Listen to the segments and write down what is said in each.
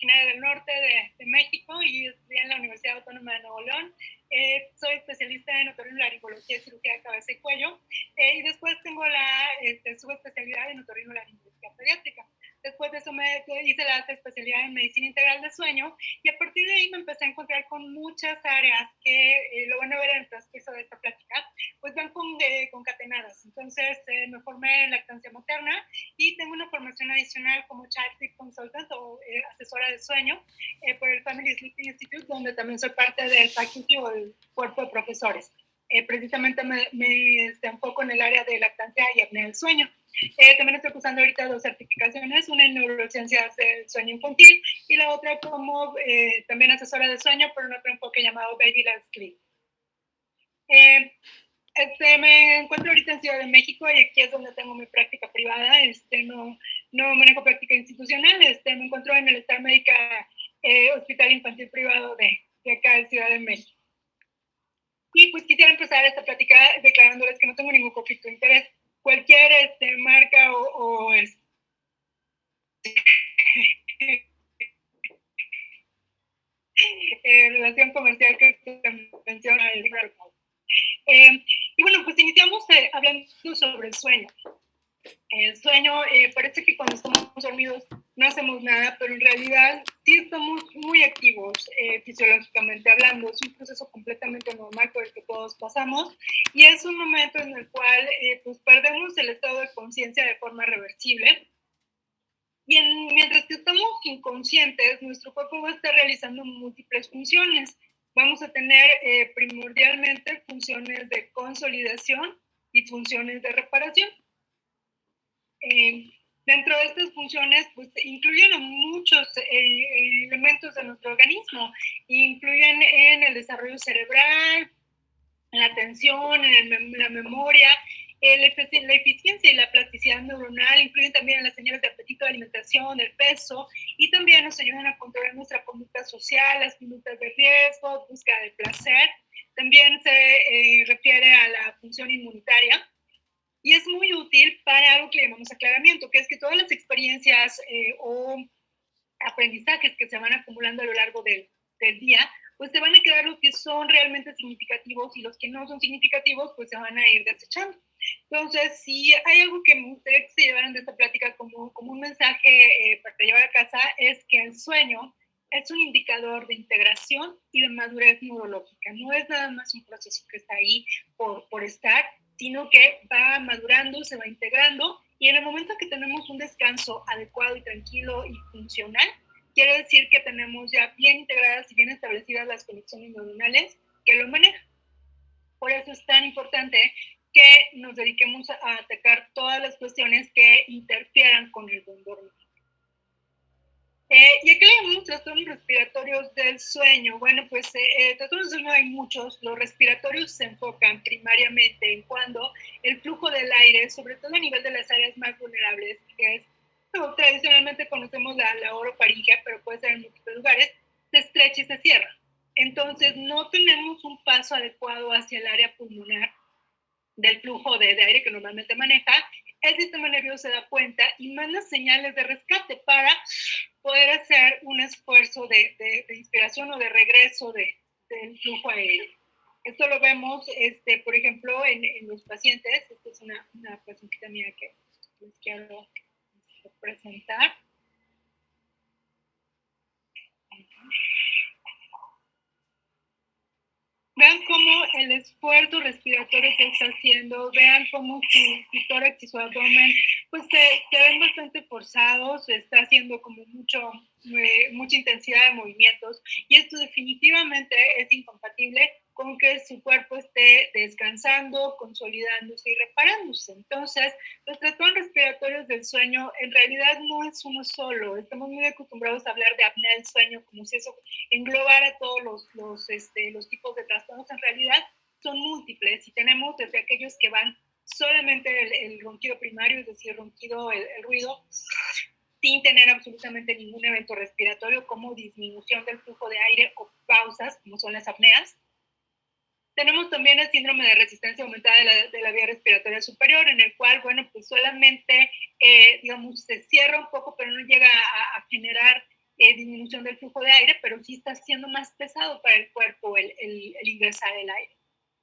del norte de México y estudié en la Universidad Autónoma de Nuevo León. Soy especialista en otorrinolaringología y cirugía de cabeza y cuello, y después tengo la subespecialidad en otorrinolaringología pediátrica. Después de eso me hice la alta especialidad en medicina integral del sueño, y a partir de ahí me empecé a encontrar con muchas áreas que lo van a ver en el transcurso de esta plática, pues van concatenadas. Entonces me formé en lactancia materna y tengo una formación adicional como Child Sleep Consultant o asesora de sueño por el Family Sleeping Institute, donde también soy parte del faculty o el cuerpo de profesores. Precisamente me enfoco en el área de lactancia y apnea del sueño. También estoy cursando ahorita 2 certificaciones, una en neurociencias del sueño infantil y la otra como también asesora de sueño, pero en otro enfoque llamado Baby Led Sleep. Me encuentro ahorita en Ciudad de México y aquí es donde tengo mi práctica privada. No manejo práctica institucional. Me encuentro en el Star Médica Hospital Infantil Privado de acá de Ciudad de México. Y pues quisiera empezar esta plática declarándoles que no tengo ningún conflicto de interés. Cualquier marca o relación comercial que se menciona es y bueno, pues iniciamos hablando sobre el sueño. El sueño, parece que cuando estamos dormidos no hacemos nada, pero en realidad sí estamos muy activos fisiológicamente hablando. Es un proceso completamente normal por el que todos pasamos y es un momento en el cual pues perdemos el estado de conciencia de forma reversible. Y mientras que estamos inconscientes, nuestro cuerpo va a estar realizando múltiples funciones. Vamos a tener primordialmente funciones de consolidación y funciones de reparación. Dentro de estas funciones, pues incluyen muchos elementos de nuestro organismo. Influyen en el desarrollo cerebral, en la atención, en la memoria, la eficiencia y la plasticidad neuronal. Influyen también en las señales de apetito, de alimentación, el peso, y también nos ayudan a controlar nuestra conducta social, las conductas de riesgo, búsqueda de placer. También se refiere a la función inmunitaria. Y es muy útil para algo que le llamamos aclaramiento, que es que todas las experiencias o aprendizajes que se van acumulando a lo largo del día, pues se van a quedar los que son realmente significativos y los que no son significativos, pues se van a ir desechando. Entonces, si hay algo que me gustaría que se llevaran de esta plática como un mensaje para llevar a casa, es que el sueño es un indicador de integración y de madurez neurológica. No es nada más un proceso que está ahí por estar, sino que va madurando, se va integrando, y en el momento que tenemos un descanso adecuado y tranquilo y funcional, quiere decir que tenemos ya bien integradas y bien establecidas las conexiones neuronales que lo manejan. Por eso es tan importante que nos dediquemos a atacar todas las cuestiones que interfieran con el buen dormir. ¿Y a qué le llamamos trastornos respiratorios del sueño? Bueno, pues trastornos del sueño hay muchos. Los respiratorios se enfocan primariamente en cuando el flujo del aire, sobre todo a nivel de las áreas más vulnerables, que es, tradicionalmente conocemos la orofaringe, pero puede ser en múltiples lugares, se estrecha y se cierra. Entonces, no tenemos un paso adecuado hacia el área pulmonar del flujo de aire que normalmente maneja. El sistema nervioso se da cuenta y manda señales de rescate para poder hacer un esfuerzo de inspiración o de regreso del flujo aéreo. Esto lo vemos, por ejemplo, en los pacientes. Esta es una pacientita mía que les quiero presentar. Vean cómo el esfuerzo respiratorio que está haciendo, vean cómo su tórax y su abdomen pues se ven bastante forzados, está haciendo como mucha intensidad de movimientos, y esto definitivamente es incompatible con que su cuerpo esté descansando, consolidándose y reparándose. Entonces, los trastornos respiratorios del sueño en realidad no es uno solo. Estamos muy acostumbrados a hablar de apnea del sueño como si eso englobara todos los tipos de trastornos. En realidad son múltiples y tenemos desde aquellos que van solamente el ronquido primario, es decir, ronquido, el ruido, sin tener absolutamente ningún evento respiratorio, como disminución del flujo de aire o pausas, como son las apneas. Tenemos también el síndrome de resistencia aumentada de la vía respiratoria superior, en el cual, bueno, pues solamente, digamos, se cierra un poco, pero no llega a generar disminución del flujo de aire, pero sí está siendo más pesado para el cuerpo el ingresar el aire.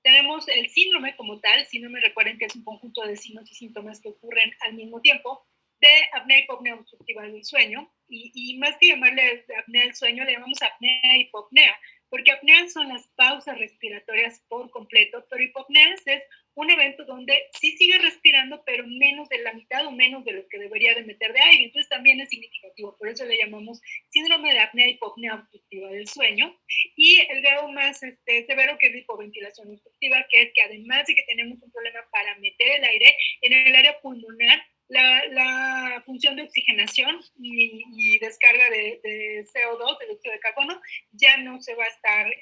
Tenemos el síndrome como tal. Síndrome, recuerden que es un conjunto de signos y síntomas que ocurren al mismo tiempo, de apnea hipopnea obstructiva del sueño, y más que llamarle apnea del sueño, le llamamos apnea hipopnea, porque apneas son las pausas respiratorias por completo, pero hipopneas es un evento donde sí sigue respirando, pero menos de la mitad o menos de lo que debería de meter de aire. Entonces también es significativo, por eso le llamamos síndrome de apnea hipopnea obstructiva del sueño. Y el grado más severo, que es la hipoventilación obstructiva, que es que además de que tenemos un problema para meter el aire en el área pulmonar, la función de oxigenación y descarga de CO2, de dióxido de carbono, ya no se va a estar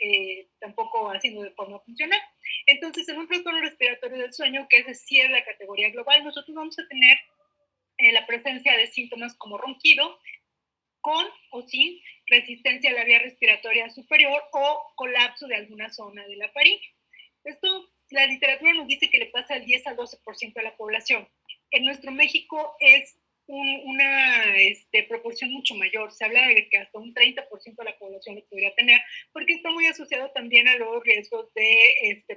tampoco haciendo de forma funcional. Entonces, en un trastorno respiratorio del sueño, que es sí es la categoría global, nosotros vamos a tener la presencia de síntomas como ronquido, con o sin resistencia a la vía respiratoria superior o colapso de alguna zona de la faringe. Esto, la literatura nos dice que le pasa al 10 al 12% de la población. En nuestro México es una proporción mucho mayor. Se habla de que hasta un 30% de la población lo podría tener, porque está muy asociado también a los riesgos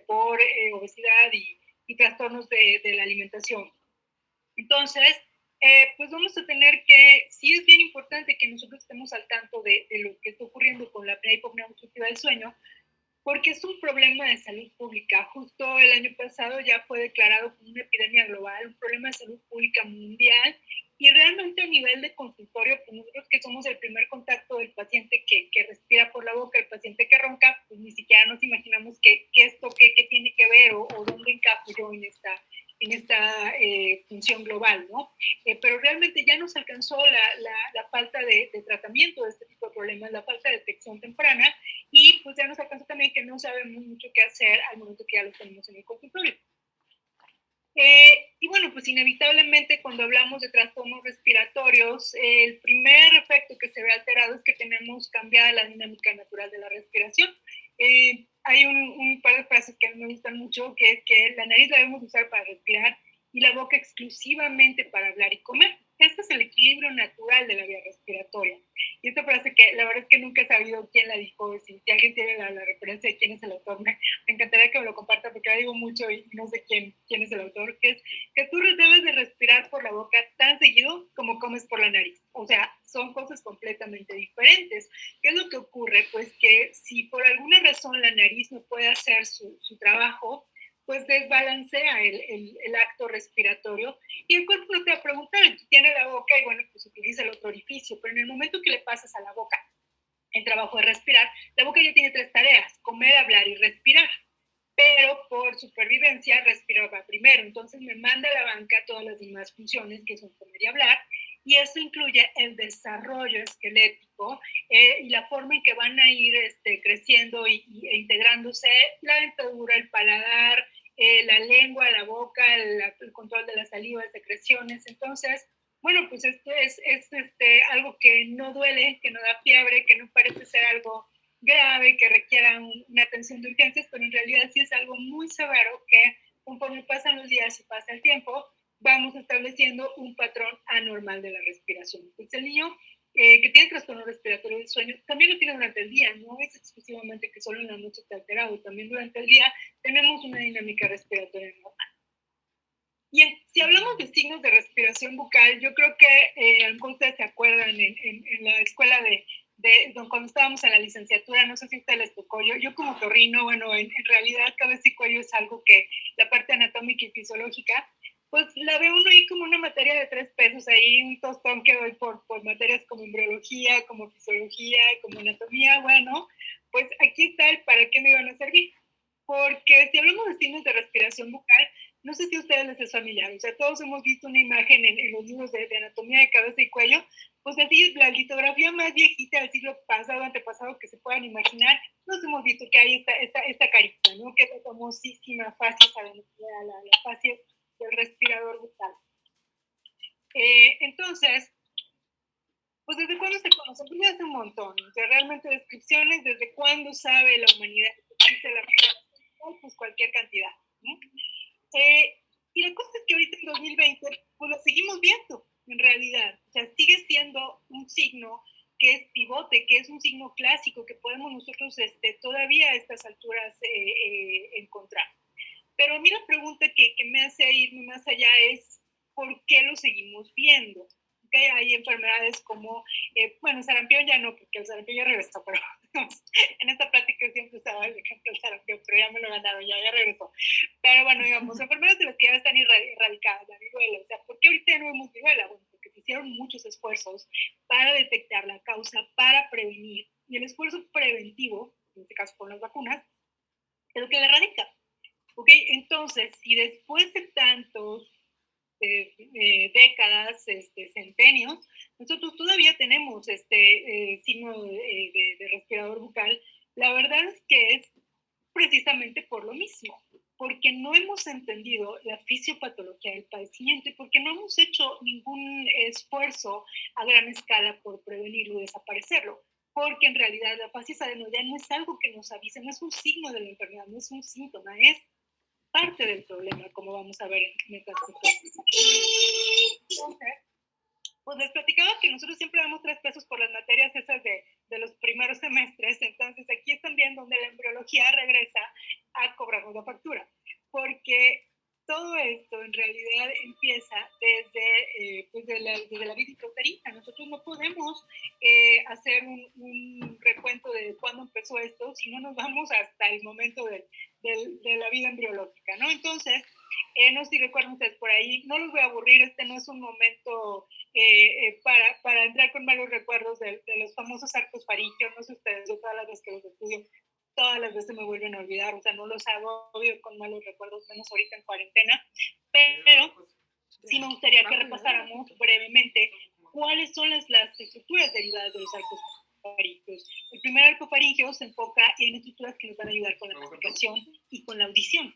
por obesidad y trastornos de la alimentación. Entonces, pues vamos a tener que, sí es bien importante que nosotros estemos al tanto de lo que está ocurriendo con la apnea hipopnea obstructiva del sueño, porque es un problema de salud pública. Justo el año pasado ya fue declarado como una epidemia global, un problema de salud pública mundial, y realmente a nivel de consultorio, pues nosotros que somos el primer contacto del paciente que respira por la boca, el paciente que ronca, pues ni siquiera nos imaginamos qué tiene que ver o dónde encajo yo en esta función global, ¿no? Pero realmente ya nos alcanzó la falta de tratamiento de este tipo de problemas, la falta de detección temprana, y pues ya nos alcanzó también que no sabemos mucho qué hacer al momento que ya lo tenemos en el consultorio. Y bueno, pues inevitablemente cuando hablamos de trastornos respiratorios, el primer efecto que se ve alterado es que tenemos cambiada la dinámica natural de la respiración. Hay un par de frases que a mí me gustan mucho, que es que la nariz la debemos usar para respirar y la boca exclusivamente para hablar y comer. Este es el equilibrio natural de la vía respiratoria. Y esta frase, que la verdad es que nunca he sabido quién la dijo, si alguien tiene la referencia de quién es el autor, me encantaría que me lo comparta, porque la digo mucho y no sé quién es el autor, que es que tú debes de respirar por la boca tan seguido como comes por la nariz. O sea, son cosas completamente diferentes. ¿Qué es lo que ocurre? Pues que si por alguna razón la nariz no puede hacer su trabajo, pues desbalancea el acto respiratorio, y el cuerpo no te va a preguntar, tú tienes la boca y bueno, pues utiliza el otro orificio, pero en el momento que le pasas a la boca el trabajo de respirar, la boca ya tiene 3 tareas: comer, hablar y respirar. Pero por supervivencia respiraba primero, entonces me manda a la banca todas las demás funciones, que son comer y hablar, y eso incluye el desarrollo esquelético y la forma en que van a ir creciendo e integrándose la dentadura, el paladar, la lengua, la boca, el control de la saliva, secreciones. Entonces, bueno, pues esto es algo que no duele, que no da fiebre, que no parece ser algo grave, que requiera una atención de urgencias, pero en realidad sí es algo muy severo que conforme pasan los días y pasa el tiempo, vamos estableciendo un patrón anormal de la respiración. Pues el niño que tiene trastorno respiratorio del sueño también lo tiene durante el día, no es exclusivamente que solo en la noche está alterado, también durante el día tenemos una dinámica respiratoria normal. Y si hablamos de signos de respiración bucal, yo creo que a lo mejor ustedes se acuerdan en la escuela cuando estábamos en la licenciatura, no sé si a ustedes les tocó, yo como torrino, bueno, en realidad cabeza y cuello es algo que la parte anatómica y fisiológica, pues la ve uno ahí como una materia de 3 pesos, ahí un tostón que doy por materias como embriología, como fisiología, como anatomía. Bueno, pues aquí está el para qué me iban a servir. Porque si hablamos de signos de respiración bucal, no sé si a ustedes les es familiar, o sea, todos hemos visto una imagen en los libros de anatomía de cabeza y cuello, pues así, la litografía más viejita del siglo pasado, antepasado, que se puedan imaginar, nos hemos visto que hay esta carita, ¿no? Que es la famosísima fascia salenoidea, la fascia del respirador bucal. Entonces, pues ¿desde cuándo se conoce? Pues ya hace un montón, o sea, realmente descripciones, ¿desde cuándo sabe la humanidad que existe la respiración bucal? Pues cualquier cantidad, ¿no? Y la cosa es que ahorita en 2020, pues lo seguimos viendo, en realidad. O sea, sigue siendo un signo que es pivote, que es un signo clásico que podemos nosotros todavía a estas alturas encontrar. Pero a mí la pregunta que me hace irme más allá es, ¿por qué lo seguimos viendo? ¿Okay? Hay enfermedades como, bueno, sarampión ya no, porque el sarampión ya regresó, pero en esta plática siempre usaba el ejemplo del sarampión, pero ya me lo ganaron, ya regresó. Pero bueno, digamos, enfermedades de las que ya están erradicadas, la viruela. O sea, ¿por qué ahorita ya no vemos viruela? Bueno, porque se hicieron muchos esfuerzos para detectar la causa, para prevenir. Y el esfuerzo preventivo, en este caso con las vacunas, es lo que la erradica. ¿Ok? Entonces, si después de tantos décadas, centenios, nosotros todavía tenemos signo de respirador bucal, la verdad es que es precisamente por lo mismo, porque no hemos entendido la fisiopatología del padecimiento y porque no hemos hecho ningún esfuerzo a gran escala por prevenirlo y desaparecerlo. Porque en realidad la fascia adenoidea no es algo que nos avise, no es un signo de la enfermedad, no es un síntoma, es parte del problema, como vamos a ver en el transcurso. Entonces, pues les platicaba que nosotros siempre damos 3 pesos por las materias esas de los primeros semestres, entonces aquí es también donde la embriología regresa a cobrarnos la factura, porque todo esto en realidad empieza desde la vida intrauterina. Nosotros no podemos hacer un recuento de cuándo empezó esto si no nos vamos hasta el momento de la vida embriológica, ¿no? Entonces, no sé si recuerdan ustedes por ahí, no los voy a aburrir, este no es un momento para entrar con malos recuerdos de los famosos arcos faringios, no sé ustedes, yo todas las veces que los estudio, todas las veces me vuelven a olvidar, o sea, no los hago obvio con malos recuerdos, menos ahorita en cuarentena, pero sí me gustaría que repasáramos brevemente cuáles son las estructuras derivadas de los arcos faringios. El primer arco faringio se enfoca en estructuras que nos van a ayudar con la masticación y con la audición.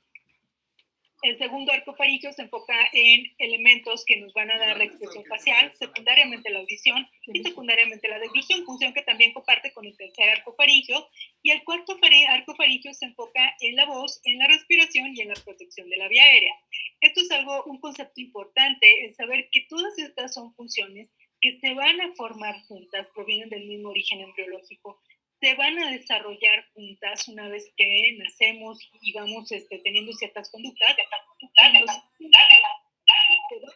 El segundo arco faríngeo se enfoca en elementos que nos van a dar la expresión facial, secundariamente la audición y secundariamente la deglución, función que también comparte con el tercer arco faríngeo. Y el cuarto arco faríngeo se enfoca en la voz, en la respiración y en la protección de la vía aérea. Esto es un concepto importante, el saber que todas estas son funciones que se van a formar juntas, provienen del mismo origen embriológico, se van a desarrollar juntas una vez que nacemos y vamos teniendo ciertas conductas, se van a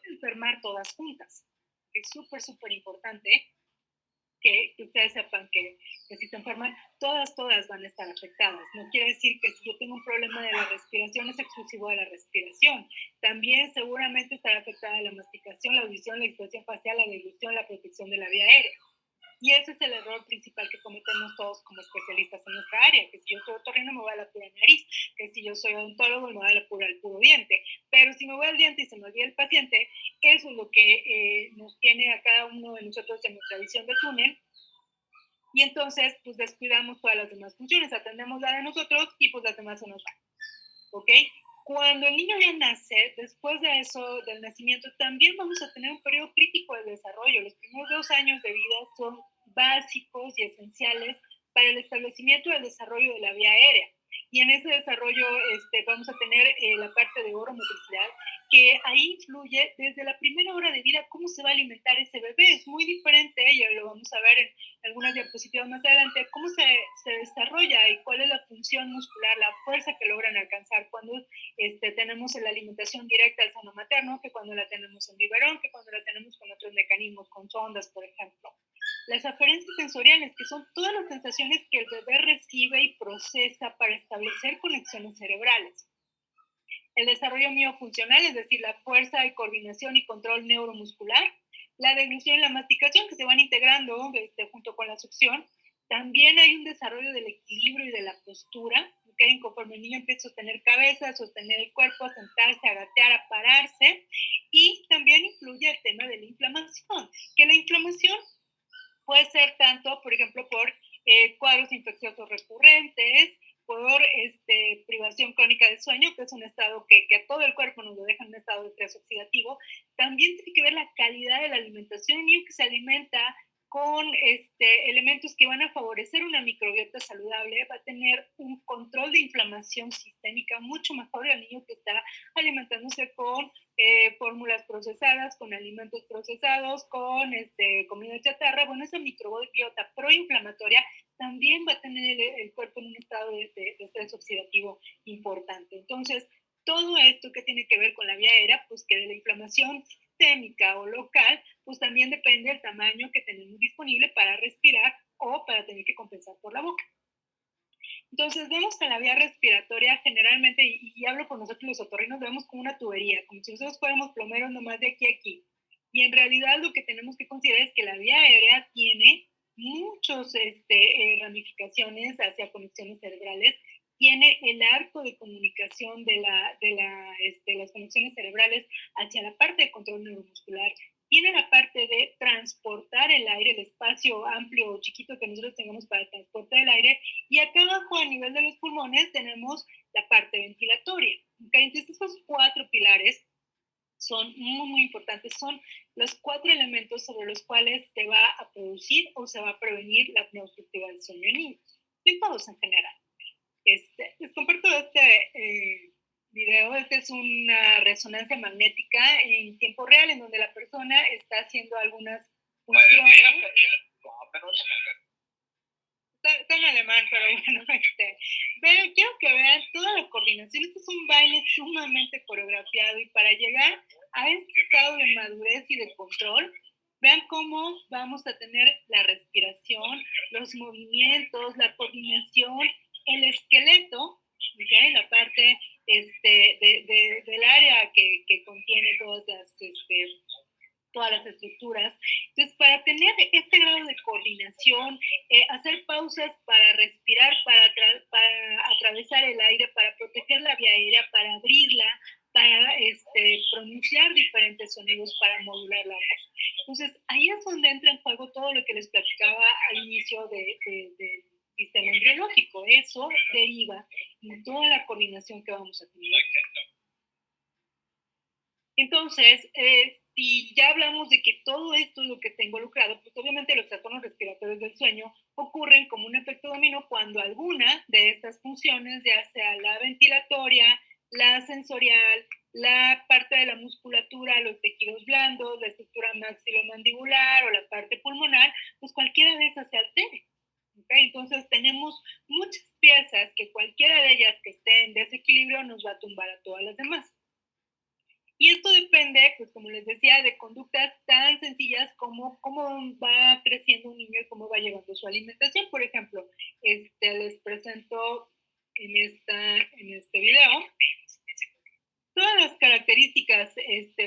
enfermar todas juntas. Es súper, súper importante que ustedes sepan que si se enferman, todas van a estar afectadas. No quiere decir que si yo tengo un problema de la respiración es exclusivo de la respiración. También seguramente estará afectada la masticación, la audición, la expresión facial, la deglución, la protección de la vía aérea. Y ese es el error principal que cometemos todos como especialistas en nuestra área, que si yo soy otorrino me voy a la pura nariz, que si yo soy odontólogo me voy a la pura, al puro diente. Pero si me voy al diente y se me olvida el paciente, eso es lo que nos tiene a cada uno de nosotros en nuestra visión de túnel. Y entonces, pues descuidamos todas las demás funciones, atendemos la de nosotros y pues las demás se nos van. ¿Ok? Cuando el niño ya nace, después de eso, del nacimiento, también vamos a tener un periodo crítico de desarrollo. Los primeros 2 años de vida son básicos y esenciales para el establecimiento del desarrollo de la vía aérea. Y en ese desarrollo vamos a tener la parte de oromotricidad, que ahí influye desde la primera hora de vida cómo se va a alimentar ese bebé. Es muy diferente, ya lo vamos a ver en algunas diapositivas más adelante, cómo se desarrolla y cuál es la función muscular, la fuerza que logran alcanzar cuando tenemos la alimentación directa al seno materno, que cuando la tenemos en biberón, que cuando la tenemos con otros mecanismos, con sondas, por ejemplo. Las aferencias sensoriales, que son todas las sensaciones que el bebé recibe y procesa para establecer conexiones cerebrales. El desarrollo miofuncional, es decir, la fuerza de coordinación y control neuromuscular. La deglución y la masticación, que se van integrando junto con la succión. También hay un desarrollo del equilibrio y de la postura, ¿okay? Conforme el niño empieza a sostener cabeza, a sostener el cuerpo, a sentarse, a gatear, a pararse. Y también influye el tema de la inflamación, que la inflamación puede ser tanto, por ejemplo, por cuadros infecciosos recurrentes, por privación crónica de sueño, que es un estado que a todo el cuerpo nos lo deja en un estado de estrés oxidativo. También tiene que ver la calidad de la alimentación. Un niño que se alimenta con elementos que van a favorecer una microbiota saludable, va a tener un control de inflamación sistémica mucho mejor al niño que está alimentándose con fórmulas procesadas, con alimentos procesados, con comida chatarra. Bueno, esa microbiota proinflamatoria también va a tener el cuerpo en un estado de estrés oxidativo importante. Entonces, todo esto que tiene que ver con la vía aérea, pues que de la inflamación sistémica o local, pues también depende del tamaño que tenemos disponible para respirar o para tener que compensar por la boca. Entonces vemos que la vía respiratoria generalmente, y hablo por nosotros los otorrinos, vemos como una tubería, como si nosotros fuéramos plomeros nomás de aquí a aquí. Y en realidad lo que tenemos que considerar es que la vía aérea tiene muchas ramificaciones hacia conexiones cerebrales, tiene el arco de comunicación de las conexiones cerebrales hacia la parte de control neuromuscular, tiene la parte de transportar el aire, el espacio amplio o chiquito que nosotros tengamos para transportar el aire, y acá abajo a nivel de los pulmones tenemos la parte ventilatoria. ¿Okay? Entonces esos 4 pilares son muy, muy importantes, son los 4 elementos sobre los cuales se va a producir o se va a prevenir la apnea obstructiva del sueño en niños, y en todos en general. Les comparto video. Es una resonancia magnética en tiempo real en donde la persona está haciendo algunas funciones. Está en alemán, pero bueno, quiero que vean toda la coordinación. Este es un baile sumamente coreografiado, y para llegar a este estado de madurez y de control, vean cómo vamos a tener la respiración, los movimientos, la coordinación, el esqueleto, ¿okay? La parte del área que contiene todas las estructuras. Entonces, para tener este grado de coordinación, hacer pausas para respirar, para atravesar el aire, para proteger la vía aérea, para abrirla, para pronunciar diferentes sonidos, para modular la voz. Entonces, ahí es donde entra en juego todo lo que les platicaba al inicio del sistema embriológico. Eso deriva en toda la coordinación que vamos a tener. Entonces, si ya hablamos de que todo esto es lo que está involucrado, pues obviamente los trastornos respiratorios del sueño ocurren como un efecto dominó cuando alguna de estas funciones, ya sea la ventilatoria, la sensorial, la parte de la musculatura, los tejidos blandos, la estructura maxilomandibular o la parte pulmonar, pues cualquiera de esas se altere. ¿Okay? Entonces tenemos muchas piezas que cualquiera de ellas que esté en desequilibrio nos va a tumbar a todas las demás. Y esto depende, pues como les decía, de conductas tan sencillas como cómo va creciendo un niño y cómo va llevando su alimentación. Por ejemplo, les presento en este video. Todas las características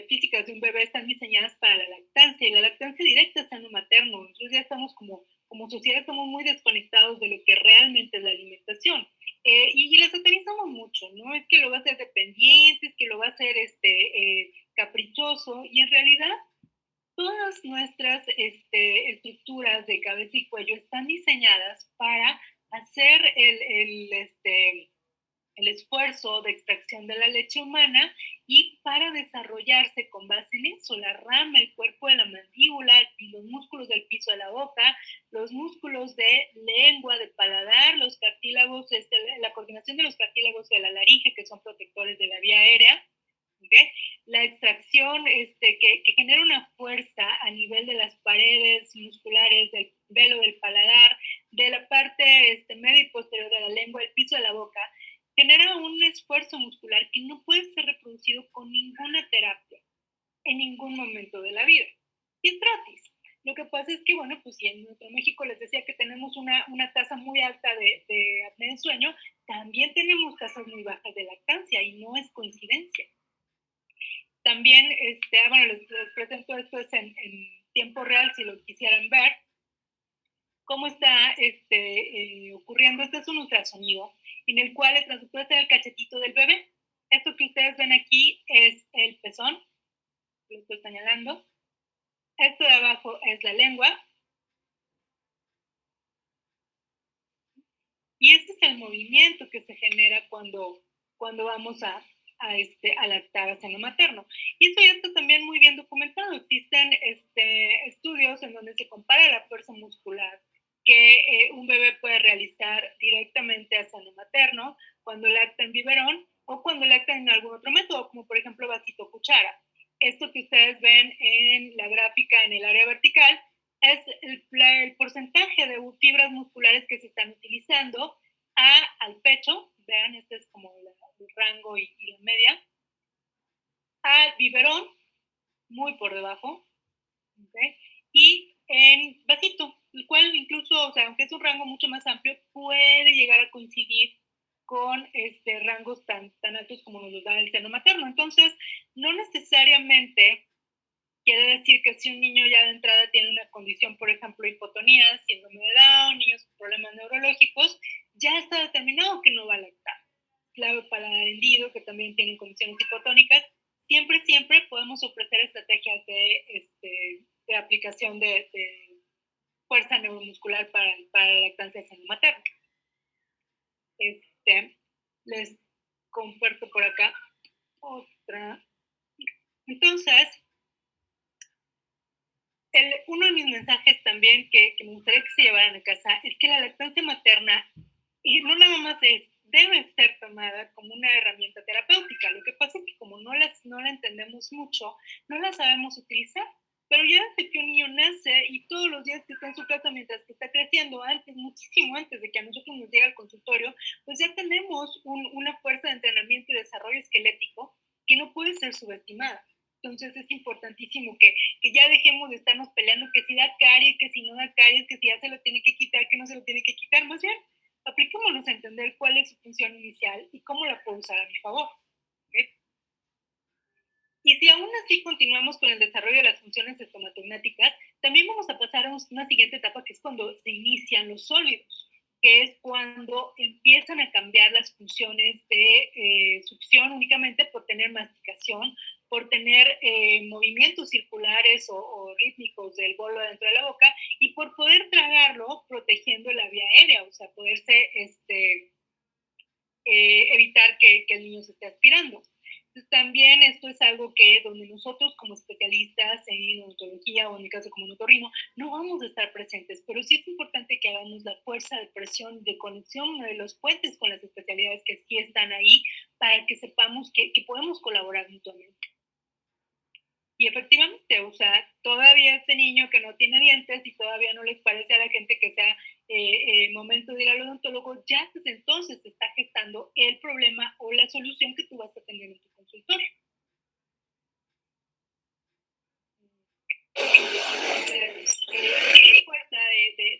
físicas de un bebé están diseñadas para la lactancia, y la lactancia directa es seno materno. Nosotros ya estamos como sociedad, estamos muy desconectados de lo que realmente es la alimentación. Y la satanizamos mucho, ¿no? Es que lo va a hacer dependiente, es que lo va a hacer caprichoso, y en realidad todas nuestras estructuras de cabeza y cuello están diseñadas para hacer el esfuerzo de extracción de la leche humana, y para desarrollarse con base en eso, la rama, el cuerpo de la mandíbula y los músculos del piso de la boca, los músculos de lengua, de paladar, los cartílagos, la coordinación de los cartílagos de la laringe, que son protectores de la vía aérea, ¿okay? La extracción que genera una fuerza a nivel de las paredes musculares, del velo del paladar, de la parte media y posterior de la lengua, el piso de la boca, genera un esfuerzo muscular que no puede ser reproducido con ninguna terapia en ningún momento de la vida. Y es gratis. Lo que pasa es que, bueno, pues si en nuestro México les decía que tenemos una tasa muy alta de apnea del sueño, también tenemos tasas muy bajas de lactancia, y no es coincidencia. También, bueno, les presento esto en tiempo real, si lo quisieran ver, cómo está ocurriendo. Este es un ultrasonido en el cual el transductor está en el cachetito del bebé. Esto que ustedes ven aquí es el pezón, lo estoy señalando. Esto de abajo es la lengua. Y este es el movimiento que se genera cuando vamos a a lactar a seno materno. Y eso ya está también muy bien documentado. Existen estudios en donde se compara la fuerza muscular que un bebé puede realizar directamente a seno materno cuando lacta en biberón o cuando lacta en algún otro método, como por ejemplo vasito cuchara. Esto que ustedes ven en la gráfica en el área vertical es el porcentaje de fibras musculares que se están utilizando al pecho, vean, este es como el rango y la media, al biberón, muy por debajo, ¿okay? Y en vasito, el cual incluso, o sea, aunque es un rango mucho más amplio, puede llegar a coincidir con rangos tan altos como nos los da el seno materno. Entonces, no necesariamente quiere decir que si un niño ya de entrada tiene una condición, por ejemplo, hipotonía, síndrome de Down, niños con problemas neurológicos, ya está determinado que no va a lactar. Clave para el hendido, que también tienen condiciones hipotónicas, siempre podemos ofrecer estrategias de aplicación de fuerza neuromuscular para la lactancia seno materna. Les comparto por acá otra. Entonces, uno de mis mensajes también que me gustaría que se llevaran a casa es que la lactancia materna, y no nada más debe ser tomada como una herramienta terapéutica. Lo que pasa es que como no la entendemos mucho, no la sabemos utilizar. Pero ya desde que un niño nace y todos los días que está en su casa mientras que está creciendo, muchísimo antes de que a nosotros nos llegue al consultorio, pues ya tenemos una fuerza de entrenamiento y desarrollo esquelético que no puede ser subestimada. Entonces es importantísimo que ya dejemos de estarnos peleando que si da caries, que si no da caries, que si ya se lo tiene que quitar, que no se lo tiene que quitar. Más bien, apliquémonos a entender cuál es su función inicial y cómo la puedo usar a mi favor. ¿Okay? Y si aún así continuamos con el desarrollo de las funciones estomatognáticas, también vamos a pasar a una siguiente etapa que es cuando se inician los sólidos, que es cuando empiezan a cambiar las funciones de succión únicamente por tener masticación, por tener movimientos circulares o rítmicos del bolo dentro de la boca y por poder tragarlo protegiendo la vía aérea, o sea, poderse evitar que el niño se esté aspirando. Entonces, también esto es algo que donde nosotros como especialistas en odontología o en mi caso como en otorrino no vamos a estar presentes, pero sí es importante que hagamos la fuerza de presión, de conexión de los puentes con las especialidades que sí están ahí para que sepamos que podemos colaborar mutuamente. Y efectivamente, o sea, todavía este niño que no tiene dientes y todavía no les parece a la gente que sea momento de ir al odontólogo, ya desde entonces se está gestando el problema o la solución que tú vas a tener en tu consultorio. Esa fuerza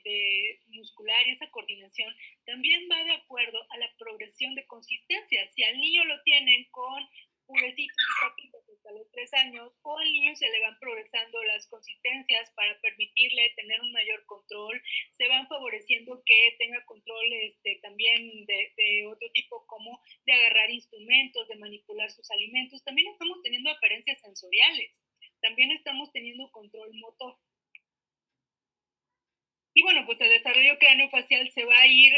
de muscular y esa coordinación también va de acuerdo a la progresión de consistencia. Si al niño lo tienen con purecitos y papitas hasta los 3 años, o al niño se le van progresando las consistencias para permitirle tener un mayor control, se van favoreciendo que tenga control también de otro tipo como de agarrar instrumentos, de manipular sus alimentos. También estamos teniendo apariencias sensoriales, también estamos teniendo control motor. Y bueno, pues el desarrollo craneofacial se va a ir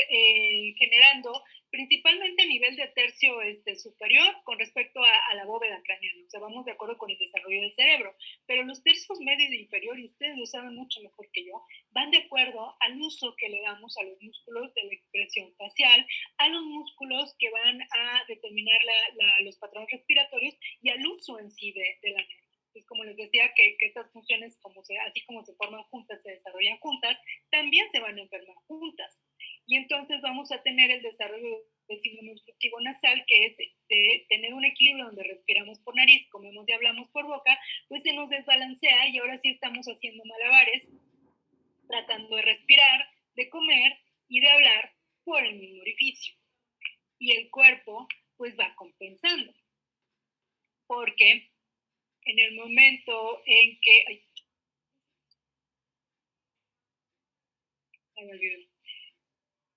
generando principalmente a nivel de tercio superior con respecto a la bóveda craneana. O sea, vamos de acuerdo con el desarrollo del cerebro. Pero los tercios medio e inferior, y ustedes lo saben mucho mejor que yo, van de acuerdo al uso que le damos a los músculos de la expresión facial, a los músculos que van a determinar los patrones respiratorios y al uso en sí de la nariz. Pues como les decía, que estas funciones, así como se forman juntas, se desarrollan juntas, también se van a enfermar juntas. Y entonces vamos a tener el desarrollo del síndrome obstructivo nasal, que es de tener un equilibrio donde respiramos por nariz, comemos y hablamos por boca, pues se nos desbalancea y ahora sí estamos haciendo malabares, tratando de respirar, de comer y de hablar por el mismo orificio. Y el cuerpo pues va compensando, porque en el momento en que... Ay, me olvidó.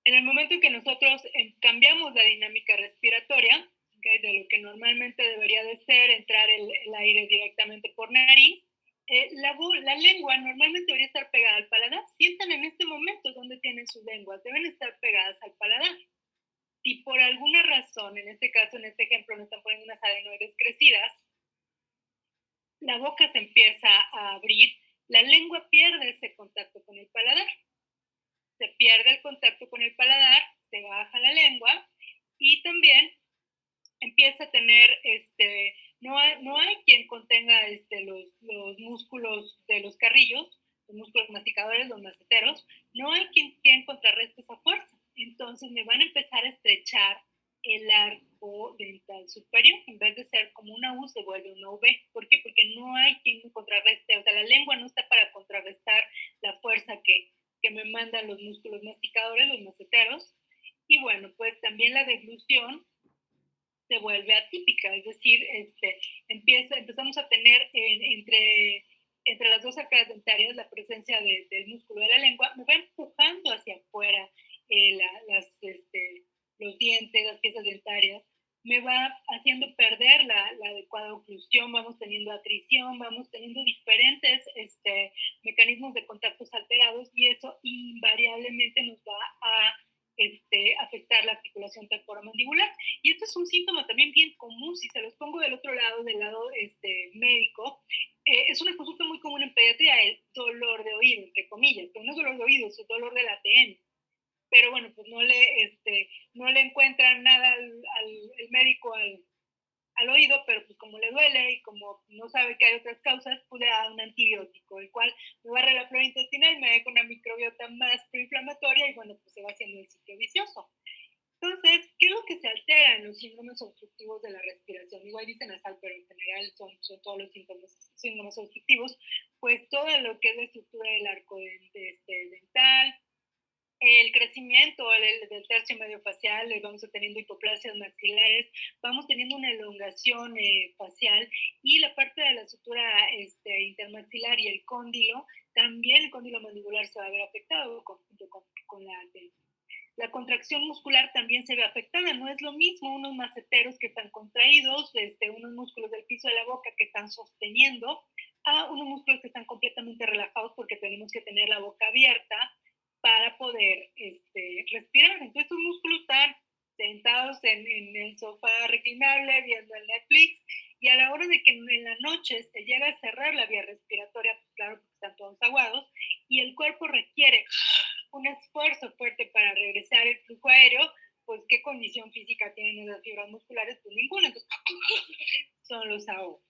En el momento en que nosotros cambiamos la dinámica respiratoria, ¿okay? De lo que normalmente debería de ser entrar el aire directamente por nariz, la lengua normalmente debería estar pegada al paladar. Sientan en este momento donde tienen sus lenguas, deben estar pegadas al paladar. si por alguna razón, en este caso, en este ejemplo, me están poniendo unas adenoides crecidas, la boca se empieza a abrir, la lengua pierde ese contacto con el paladar, se pierde el contacto con el paladar, se baja la lengua y también empieza a tener, no hay quien contenga los músculos de los carrillos, los músculos masticadores, los maceteros, no hay quien contrarreste esa fuerza. Entonces me van a empezar a estrechar el arco dental superior, en vez de ser como una U se vuelve una V. ¿Por qué? Porque no hay quien contrarreste, o sea, la lengua no está para contrarrestar la fuerza que me mandan los músculos masticadores, los maceteros. Y bueno, pues también la deglución se vuelve atípica, es decir, empezamos a tener entre las dos arcadas dentarias la presencia del músculo de la lengua, me va empujando hacia afuera los dientes, las piezas dentarias, me va haciendo perder la adecuada oclusión, vamos teniendo atrición, vamos teniendo diferentes mecanismos de contactos alterados y eso invariablemente nos va a afectar la articulación temporomandibular. Y esto es un síntoma también bien común, si se los pongo del otro lado, del lado médico, es una consulta muy común en pediatría, el dolor de oído, entre comillas, pero no es dolor de oído, es dolor de la ATM. Pero bueno, pues no le encuentran nada el médico al oído, pero pues como le duele y como no sabe que hay otras causas, pues le da un antibiótico, el cual me barre la flora intestinal, me deja una microbiota más proinflamatoria y bueno, pues se va haciendo el ciclo vicioso. Entonces, ¿qué es lo que se altera en los síndromes obstructivos de la respiración? Igual dice nasal, pero en general son todos los síndromes obstructivos, pues todo lo que es la estructura del arco dental, el crecimiento del tercio medio facial, vamos teniendo hipoplasias maxilares, vamos teniendo una elongación facial y la parte de la sutura intermaxilar y el cóndilo, también el cóndilo mandibular se va a ver afectado junto con la contracción muscular también se ve afectada. No es lo mismo unos maceteros que están contraídos, unos músculos del piso de la boca que están sosteniendo, a unos músculos que están completamente relajados porque tenemos que tener la boca abierta para poder respirar. Entonces, estos músculos están sentados en el sofá reclinable, viendo el Netflix, y a la hora de que en la noche se llega a cerrar la vía respiratoria, pues claro, porque están todos aguados, y el cuerpo requiere un esfuerzo fuerte para regresar el flujo aéreo, pues qué condición física tienen esas fibras musculares, pues ninguna, entonces son los ahogos.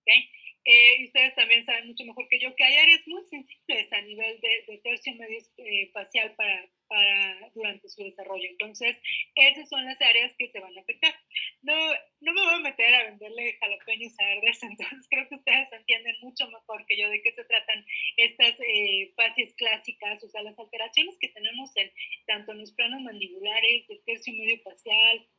¿Okay? Y ustedes también saben mucho mejor que yo que hay áreas muy sensibles a nivel de tercio medio facial durante su desarrollo. Entonces, esas son las áreas que se van a afectar. No me voy a meter a venderle jalapeños a verdes, entonces creo que ustedes entienden mucho mejor que yo de qué se tratan estas fases clásicas, o sea, las alteraciones que tenemos tanto en los planos mandibulares, del tercio medio facial,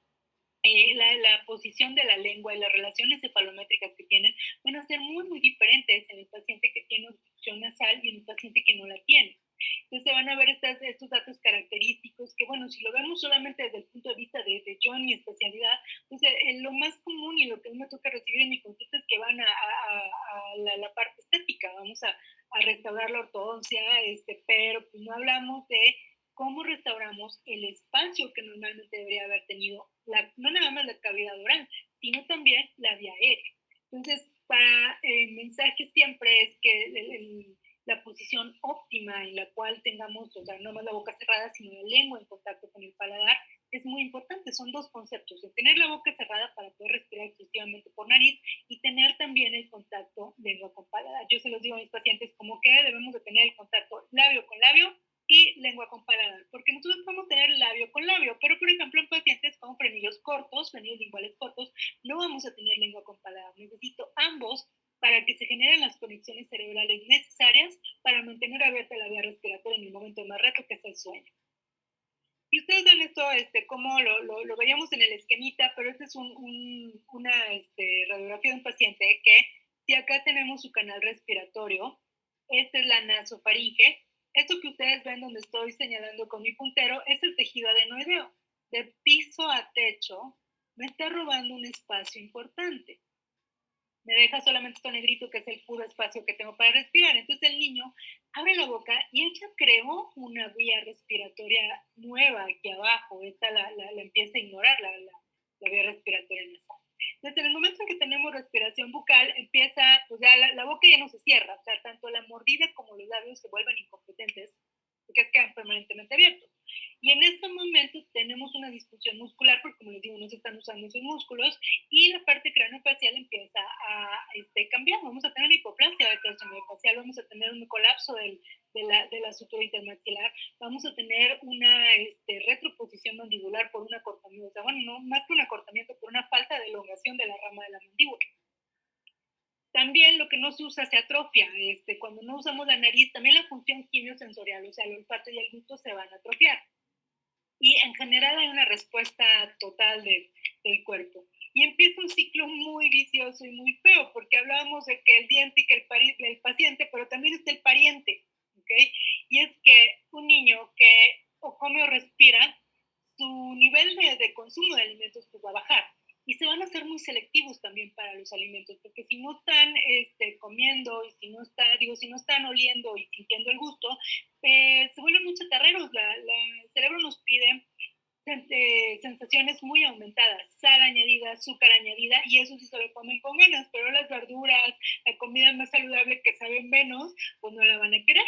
la posición de la lengua y las relaciones cefalométricas que tienen van a ser muy, muy diferentes en el paciente que tiene obstrucción nasal y en el paciente que no la tiene. Entonces se van a ver estos datos característicos que, bueno, si lo vemos solamente desde el punto de vista de yo en mi especialidad, pues lo más común y lo que me toca recibir en mi consulta es que van a la parte estética, vamos a restaurar la ortodoncia, pero pues no hablamos de cómo restauramos el espacio que normalmente debería haber tenido, no nada más la cavidad oral, sino también la vía aérea. Entonces, el mensaje siempre es que la posición óptima en la cual tengamos, o sea, no más la boca cerrada, sino la lengua en contacto con el paladar, es muy importante. Son dos conceptos, de tener la boca cerrada para poder respirar exclusivamente por nariz y tener también el contacto lengua con paladar. Yo se los digo a mis pacientes como que debemos de tener el contacto labio con labio y lengua con paladar, porque nosotros podemos tener labio con labio, pero por ejemplo en pacientes con frenillos cortos, frenillos linguales cortos, no vamos a tener lengua con paladar. Necesito ambos para que se generen las conexiones cerebrales necesarias para mantener abierta la vía respiratoria en el momento de más reto, que es el sueño. Y ustedes ven esto, como lo veíamos en el esquemita, pero este es una radiografía de un paciente que, si acá tenemos su canal respiratorio, esta es la nasofaringe, esto que ustedes ven donde estoy señalando con mi puntero es el tejido adenoideo. De piso a techo me está robando un espacio importante. me deja solamente esto negrito que es el puro espacio que tengo para respirar. Entonces el niño abre la boca y él ya creó una vía respiratoria nueva aquí abajo. Esta la empieza a ignorar, la vía respiratoria nasal. Entonces, en el momento en que tenemos respiración bucal, empieza, pues ya la boca ya no se cierra, o sea, tanto la mordida como los labios se vuelven incompetentes, porque quedan permanentemente abiertos. Y en este momento tenemos una disfunción muscular, porque como les digo, no se están usando esos músculos, y la parte craneofacial empieza a cambiar. Vamos a tener hipoplasia del tercio miofascial, vamos a tener un colapso de la sutura intermaxilar, vamos a tener una retroposición mandibular por un acortamiento, o sea, bueno, no más que un acortamiento, por una falta de elongación de la rama de la mandíbula. También lo que no se usa se atrofia. Cuando no usamos la nariz, también la función quimiosensorial, o sea, el olfato y el gusto se van a atrofiar. Y en general hay una respuesta total del cuerpo. Y empieza un ciclo muy vicioso y muy feo, porque hablábamos de que el diente y que el paciente, pero también está el pariente, ¿ok? Y es que un niño que o come o respira, su nivel de consumo de alimentos pues va a bajar y se van a ser muy selectivos también para los alimentos, porque si no están comiendo y si no si no están oliendo y sintiendo el gusto, se vuelven muy chatarreros. El cerebro nos pide sensaciones muy aumentadas, sal añadida, azúcar añadida, y eso sí se lo comen con ganas, pero las verduras, la comida más saludable que saben menos, pues no la van a querer.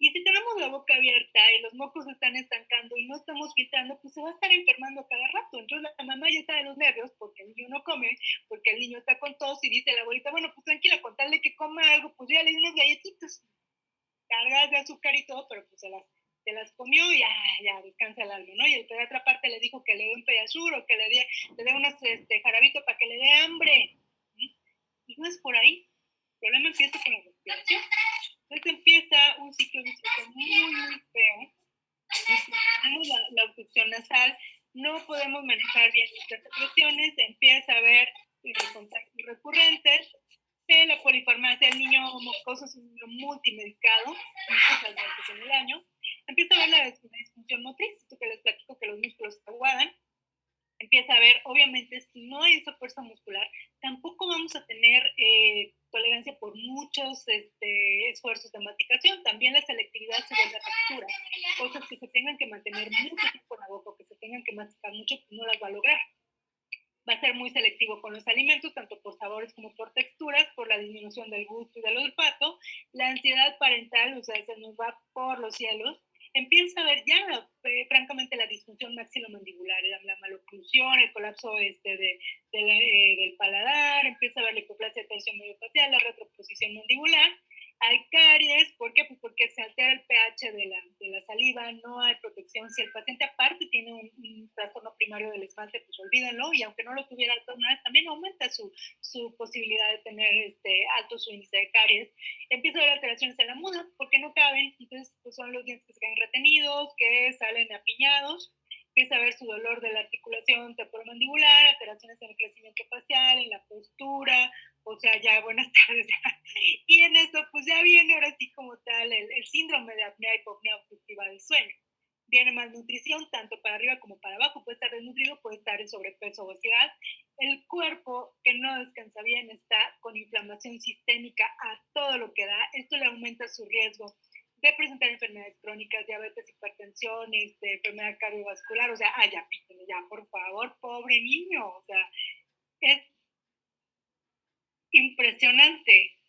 Y si tenemos la boca abierta y los mocos se están estancando y no estamos filtrando, pues se va a estar enfermando cada rato. Entonces la mamá ya está de los nervios porque el niño no come, porque el niño está con tos y dice la abuelita, bueno, pues tranquila, con tal de que coma algo, pues ya le di unas galletitas cargadas de azúcar y todo, pero pues se las comió y ya descansa el alma, ¿no? Y el pediatra aparte le dijo que le dé un pedazur o que le dé unos jarabito para que le dé hambre. ¿Sí? Y no es por ahí. El problema empieza con la respiración. Entonces empieza un ciclo vicioso muy, muy feo. Tenemos la obstrucción nasal, no podemos manejar bien nuestras secreciones, empieza a haber contactos recurrentes, la polifarmacia, el niño mocoso es un niño multimedicado, muchas veces en el año, empieza a haber la disfunción motriz, esto que les platico que los músculos se aguadan, empieza a haber, obviamente, si no hay esa fuerza muscular, tampoco vamos a tener tolerancia por muchos esfuerzos de masticación. También la selectividad sobre la textura. Cosas que se tengan que mantener mucho tiempo en la boca, que se tengan que masticar mucho, pues no las va a lograr. Va a ser muy selectivo con los alimentos, tanto por sabores como por texturas, por la disminución del gusto y del olfato. La ansiedad parental, o sea, se nos va por los cielos. Empieza a ver ya, francamente, la disfunción maxilomandibular, la maloclusión, el colapso del paladar, empieza a ver la hipoplasia tercio-mediofacial, la retroposición mandibular. Hay caries, ¿por qué? Pues porque se altera el pH de la saliva, no hay protección. Si el paciente aparte tiene un trastorno primario del esmalte, pues olvídenlo, y aunque no lo tuviera alguna vez, también aumenta su posibilidad de tener alto su índice de caries. Empieza a haber alteraciones en la muda, porque no caben, entonces pues son los dientes que se quedan retenidos, que salen apiñados. Empieza a haber su dolor de la articulación temporomandibular, alteraciones en el crecimiento facial, en la postura, o sea, ya buenas tardes. Y en eso, pues ya viene ahora sí como tal el síndrome de apnea hipopnea obstructiva del sueño. Viene malnutrición, tanto para arriba como para abajo, puede estar desnutrido, puede estar en sobrepeso o obesidad. El cuerpo que no descansa bien está con inflamación sistémica a todo lo que da. Esto le aumenta su riesgo de presentar enfermedades crónicas, diabetes, hipertensión, enfermedad cardiovascular, o sea, ya, píquenle, ya, por favor, pobre niño, o sea, es impresionante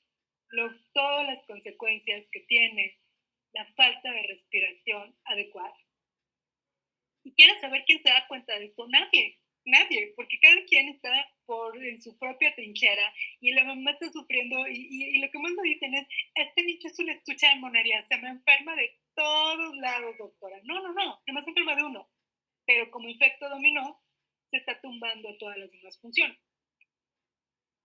todas las consecuencias que tiene la falta de respiración adecuada. ¿Y quieres saber quién se da cuenta de esto? Nadie, porque cada quien está en su propia trinchera y la mamá está sufriendo y lo que más me dicen es, este niño es una estucha de monería, se me enferma de todos lados, doctora. No, no me enferma de uno, pero como efecto dominó, se está tumbando todas las demás funciones.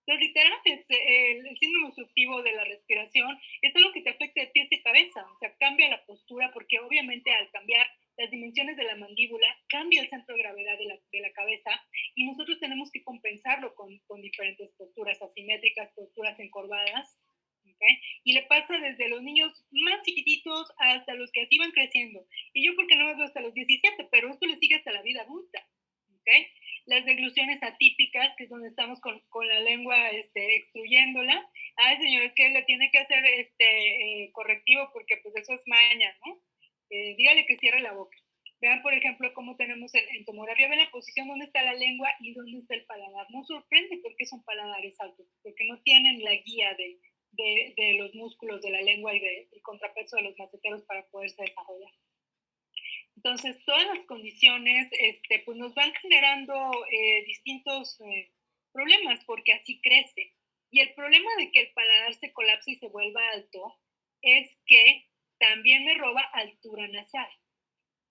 Entonces, literal, el síndrome obstructivo de la respiración es algo que te afecta de pies y cabeza, o sea, cambia la postura porque obviamente al cambiar las dimensiones de la mandíbula, cambia el centro de gravedad de la cabeza y nosotros tenemos que compensarlo con diferentes posturas asimétricas, posturas encorvadas, ¿okay? Y le pasa desde los niños más chiquititos hasta los que así van creciendo. Y yo porque no me veo hasta los 17, pero esto le sigue hasta la vida adulta, ¿okay? las degluciones atípicas, que es donde estamos con la lengua extruyéndola. Ay, señores, que le tiene que hacer correctivo porque pues eso es maña, ¿no? Dígale que cierre la boca. Vean, por ejemplo, cómo tenemos en tomografía, ven la posición donde está la lengua y dónde está el paladar. No sorprende porque son paladares altos, porque no tienen la guía de los músculos de la lengua y del contrapeso de los maceteros para poderse desarrollar. Entonces, todas las condiciones pues nos van generando distintos problemas porque así crece. Y el problema de que el paladar se colapse y se vuelva alto es que también me roba altura nasal.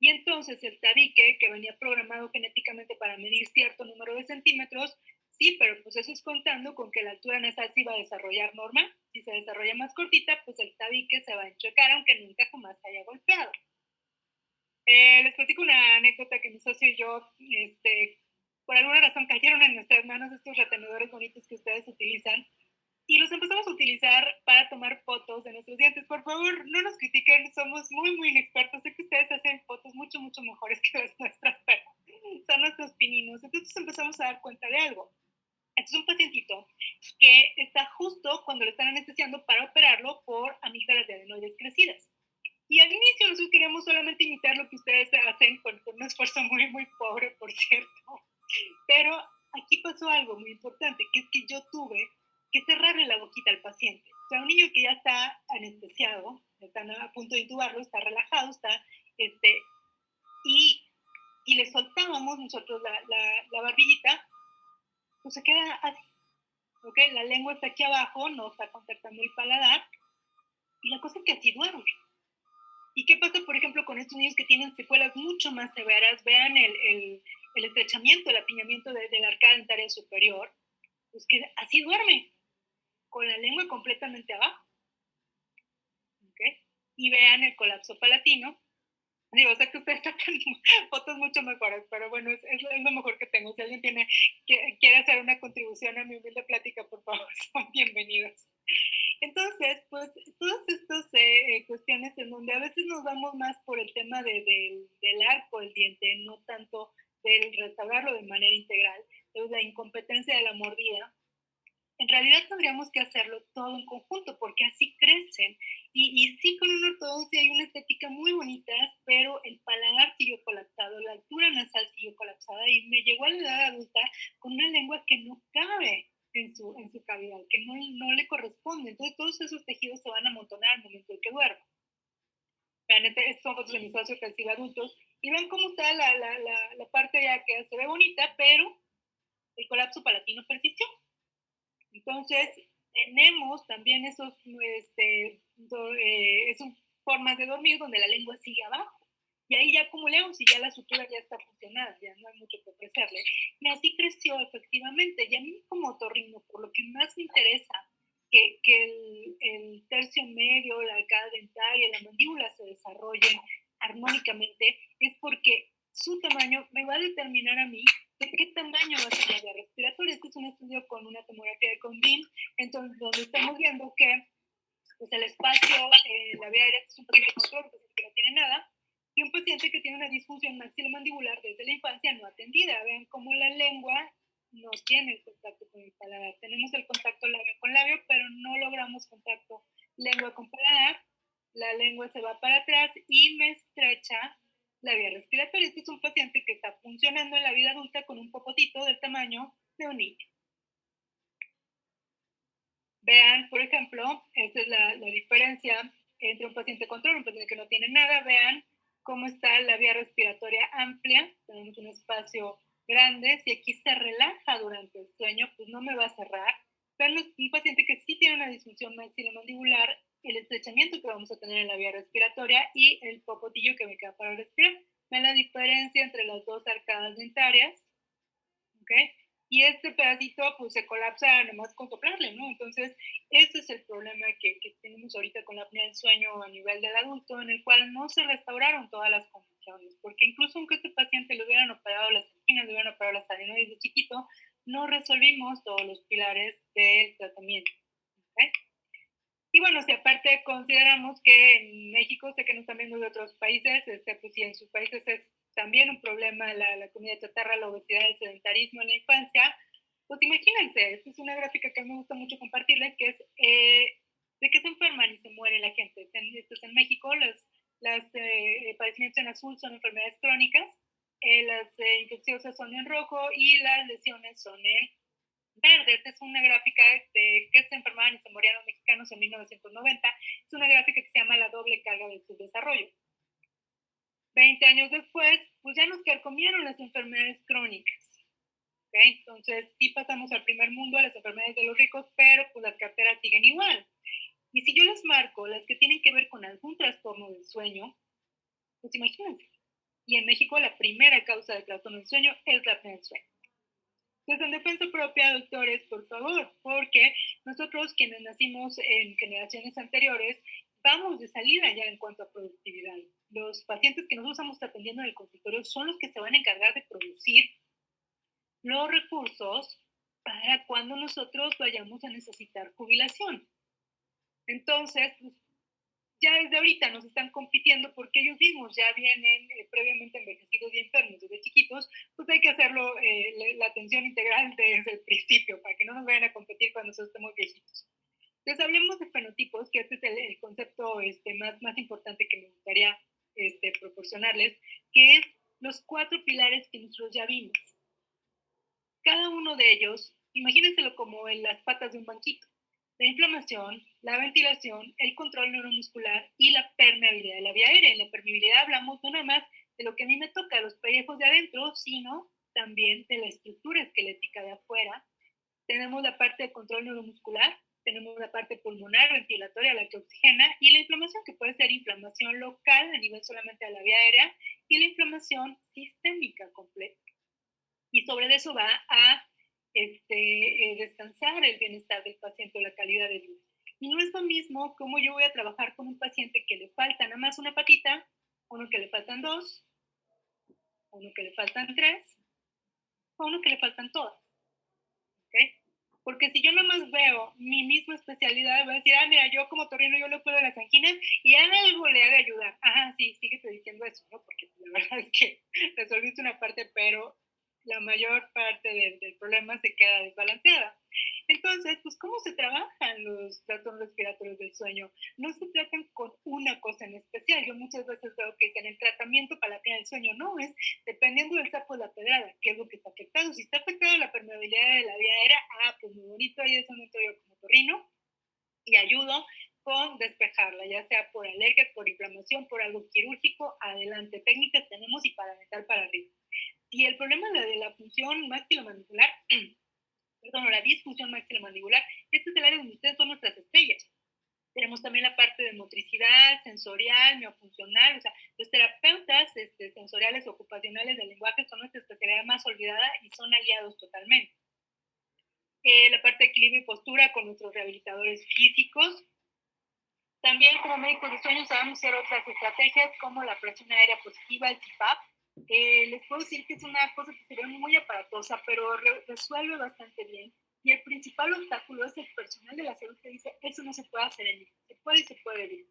Y entonces el tabique, que venía programado genéticamente para medir cierto número de centímetros, sí, pero pues eso es contando con que la altura nasal se iba a desarrollar normal. Si se desarrolla más cortita, pues el tabique se va a enchocar, aunque nunca jamás se haya golpeado. Les platico una anécdota que mi socio y yo, por alguna razón, cayeron en nuestras manos estos retenedores bonitos que ustedes utilizan y los empezamos a utilizar para tomar fotos de nuestros dientes. Por favor, no nos critiquen, somos muy, muy inexpertos. Sé que ustedes hacen fotos mucho, mucho mejores que las nuestras, pero son nuestros pininos. Entonces empezamos a dar cuenta de algo. Este es un pacientito que está justo cuando lo están anestesiando para operarlo por amígdalas de adenoides crecidas. Y al inicio nosotros queríamos solamente imitar lo que ustedes hacen con un esfuerzo muy, muy pobre, por cierto. Pero aquí pasó algo muy importante, que es que yo tuve que cerrarle la boquita al paciente. O sea, un niño que ya está anestesiado, están a punto de intubarlo, está relajado, está, y, y le soltábamos nosotros la barbillita, pues se queda así, ¿ok? La lengua está aquí abajo, no está contactando el paladar, y la cosa es que así duerme. ¿Y qué pasa, por ejemplo, con estos niños que tienen secuelas mucho más severas? Vean el estrechamiento, el apiñamiento de la arcada dentaria superior, pues que así duerme, con la lengua completamente abajo. ¿Okay? Y vean el colapso palatino. Digo, sé que ustedes sacan fotos mucho mejores, pero bueno, es lo mejor que tengo. Si alguien quiere hacer una contribución a mi humilde plática, por favor, son bienvenidos. Entonces, pues todas estas cuestiones en donde a veces nos vamos más por el tema del arco del diente, no tanto del restaurarlo de manera integral, de la incompetencia de la mordida, en realidad tendríamos que hacerlo todo en conjunto, porque así crecen. Y sí, con una ortodoncia hay una estética muy bonita, pero el paladar siguió colapsado, la altura nasal siguió colapsada y me llegó a la edad adulta con una lengua que no cabe en su cavidad, que no le corresponde. Entonces todos esos tejidos se van a amontonar al momento de que duermo. Vean, estas son fotos de mis socios que han sido adultos y ven cómo está la parte ya que se ve bonita, pero el colapso palatino persistió. Entonces, tenemos también esas formas de dormir donde la lengua sigue abajo. Y ahí ya acumulamos y ya la sutura ya está funcionando, ya no hay mucho que ofrecerle. Y así creció efectivamente. Y a mí como otorrino, por lo que más me interesa que el tercio medio, la arcada dentaria, la mandíbula se desarrollen armónicamente, es porque su tamaño me va a determinar a mí de qué tamaño va a ser la vía respiratoria. Este es un estudio con una tomografía de Condin, entonces donde estamos viendo que pues, el espacio, la vía aérea es un paciente control, un paciente que no tiene nada, y un paciente que tiene una disfunción maxilomandibular desde la infancia no atendida. Vean cómo la lengua no tiene el contacto con el paladar. Tenemos el contacto labio con labio, pero no logramos contacto lengua con paladar. La lengua se va para atrás y me estrecha la vía respiratoria. Este es un paciente que está funcionando en la vida adulta con un popotito del tamaño de un niño. Vean, por ejemplo, esta es la diferencia entre un paciente control y un paciente que no tiene nada. Vean cómo está la vía respiratoria amplia. Tenemos un espacio grande. Si aquí se relaja durante el sueño, pues no me va a cerrar. Vean un paciente que sí tiene una disfunción maxilomandibular, el estrechamiento que vamos a tener en la vía respiratoria y el popotillo que me queda para respirar. Vean la diferencia entre las dos arcadas dentarias. ¿Okay? Y este pedacito pues se colapsa nomás con soplarle, ¿no? Entonces, ese es el problema que tenemos ahorita con la apnea del sueño a nivel del adulto, en el cual no se restauraron todas las condiciones, porque incluso aunque este paciente le hubieran operado las esquinas, le hubieran operado las adenoides de chiquito, no resolvimos todos los pilares del tratamiento. ¿Okay? Y bueno, si aparte consideramos que en México, sé que nos están viendo de otros países, pues si en sus países es también un problema la comida chatarra, la obesidad, el sedentarismo en la infancia. Pues imagínense, esta es una gráfica que me gusta mucho compartirles, que es de qué se enferman y se muere la gente. Esto es en México, las padecimientos en azul son enfermedades crónicas, las infecciosas son en rojo y las lesiones son en verde. Esta es una gráfica de qué se enfermaban y se morían los mexicanos en 1990. Es una gráfica que se llama la doble carga del subdesarrollo. 20 años después, pues ya nos carcomieron las enfermedades crónicas. ¿Okay? Entonces, sí pasamos al primer mundo, a las enfermedades de los ricos, pero pues las carteras siguen igual. Y si yo les marco las que tienen que ver con algún trastorno del sueño, pues imagínense. Y en México la primera causa de trastorno del sueño es la apnea del sueño. Entonces, en defensa propia, doctores, por favor, porque nosotros quienes nacimos en generaciones anteriores, vamos de salida ya en cuanto a productividad. Los pacientes que nosotros estamos atendiendo en el consultorio son los que se van a encargar de producir los recursos para cuando nosotros vayamos a necesitar jubilación. Entonces, pues, ya desde ahorita nos están compitiendo porque ellos mismos ya vienen previamente envejecidos y enfermos desde chiquitos, pues hay que hacerlo, la atención integral desde el principio para que no nos vayan a competir cuando nosotros estemos viejitos. Entonces hablemos de fenotipos, que este es el concepto más importante que me gustaría proporcionarles, que es los 4 pilares que nosotros ya vimos. Cada uno de ellos, imagínenselo como en las patas de un banquito. La inflamación, la ventilación, el control neuromuscular y la permeabilidad de la vía aérea. En la permeabilidad hablamos no nada más de lo que a mí me toca, los pellejos de adentro, sino también de la estructura esquelética de afuera. Tenemos la parte de control neuromuscular, tenemos la parte pulmonar, ventilatoria, la que oxigena, y la inflamación, que puede ser inflamación local a nivel solamente de la vía aérea, y la inflamación sistémica completa. Y sobre eso va a descansar el bienestar del paciente o la calidad de vida. Y no es lo mismo como yo voy a trabajar con un paciente que le falta nada más una patita, uno que le faltan 2, uno que le faltan 3, o uno que le faltan todas. ¿Okay? Porque si yo nada más veo mi misma especialidad, voy a decir, mira, yo como torrino yo le puedo las anginas y algo le ha de ayudar. Ajá, sí, síguete diciendo eso, ¿no? Porque la verdad es que resolviste una parte, pero la mayor parte del problema se queda desbalanceada. Entonces, pues, ¿cómo se trabajan los trastornos respiratorios del sueño? No se tratan con una cosa en especial. Yo muchas veces veo que dicen el tratamiento para la apnea del sueño. No, es dependiendo del sapo de la pedrada, qué es lo que está afectado. Si está afectada la permeabilidad de la vía aérea, pues muy bonito, ahí es donde entro yo como torrino y ayudo con despejarla, ya sea por alergia, por inflamación, por algo quirúrgico, adelante, técnicas tenemos y para meter para arriba. Y el problema de la función maxilomandibular, perdón, la disfunción maxilomandibular, este es el área donde ustedes son nuestras estrellas. Tenemos también la parte de motricidad, sensorial, miofuncional, o sea, los terapeutas sensoriales ocupacionales del lenguaje son nuestra especialidad más olvidada y son aliados totalmente. La parte de equilibrio y postura con nuestros rehabilitadores físicos. También como médicos de sueño sabemos hacer otras estrategias como la presión aérea positiva, el CPAP. Les puedo decir que es una cosa que se ve muy aparatosa, pero resuelve bastante bien. Y el principal obstáculo es el personal de la salud que dice, eso no se puede hacer en mí. Se puede y se puede bien.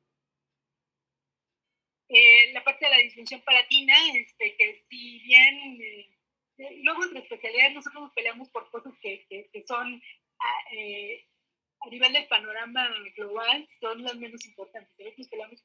La parte de la disfunción palatina, que si bien luego entre especialidades nosotros nos peleamos por cosas que son a nivel del panorama global, son las menos importantes. A veces nos peleamos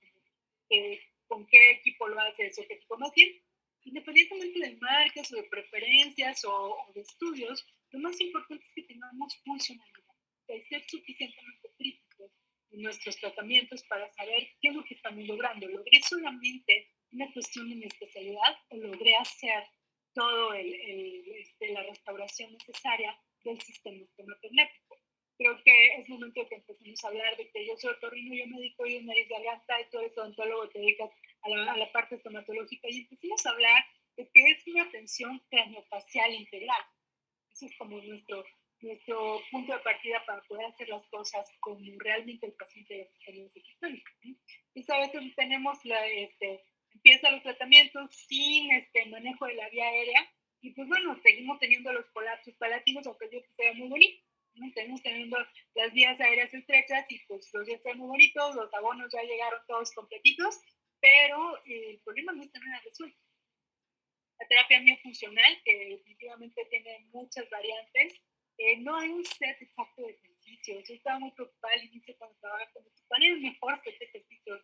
con qué equipo lo hace o qué equipo. Más bien, independientemente de marcas o de preferencias o de estudios, lo más importante es que tengamos funcionalidad, de ser suficientemente críticos en nuestros tratamientos para saber qué es lo que estamos logrando. ¿Logré solamente una cuestión de mi especialidad o logré hacer todo la restauración necesaria del sistema estomatognático? Creo que es momento de que empecemos a hablar de que yo soy otorrino, yo me dedico a nariz, garganta, y tú eres odontólogo, te dedicas a la parte estomatológica, y empecemos a hablar de que es una atención craniofacial integral. Ese es como nuestro punto de partida para poder hacer las cosas como realmente el paciente las está necesitando. Y a veces tenemos empiezan los tratamientos sin manejo de la vía aérea y pues bueno, seguimos teniendo los colapsos palatinos, aunque el diente sea muy bonito. ¿No? Seguimos teniendo las vías aéreas estrechas y pues los dientes son muy bonitos, los abonos ya llegaron todos completitos, pero el problema no está nada resuelto. la terapia miofuncional, que definitivamente tiene muchas variantes. No hay un set exacto de ejercicios. Yo estaba muy preocupada al inicio cuando trabajaba con esto. ¿Cuál es el mejor set de ejercicios?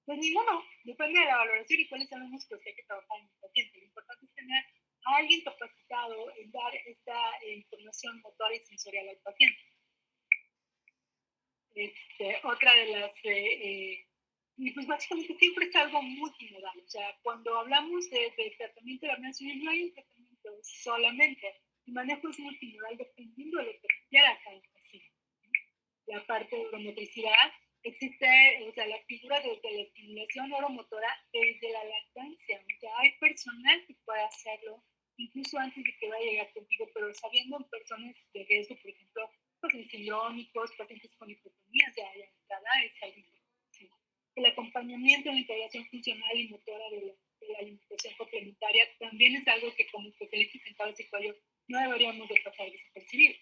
Pues ninguno, depende de la valoración y cuáles son los músculos que hay que trabajar en el paciente. Lo importante es tener a alguien capacitado en dar esta información motora y sensorial al paciente. Otra de las, y pues básicamente siempre es algo multimodal, o sea, cuando hablamos de tratamiento de la menstruación, no hay un tratamiento solamente, el manejo es multimodal dependiendo de lo que requiera cada paciente. La parte de neuromotricidad, existe, o sea, la figura desde la estimulación neuromotora desde la lactancia, o sea, hay personal que puede hacerlo incluso antes de que vaya a llegar contigo, pero sabiendo en personas de riesgo, por ejemplo, pacientes sindrómicos, pacientes con hipotonías de entrada, es algo importante. El acompañamiento en la integración funcional y motora de la alimentación complementaria también es algo que como especialistas en cabeza y cuello no deberíamos de pasar desapercibido.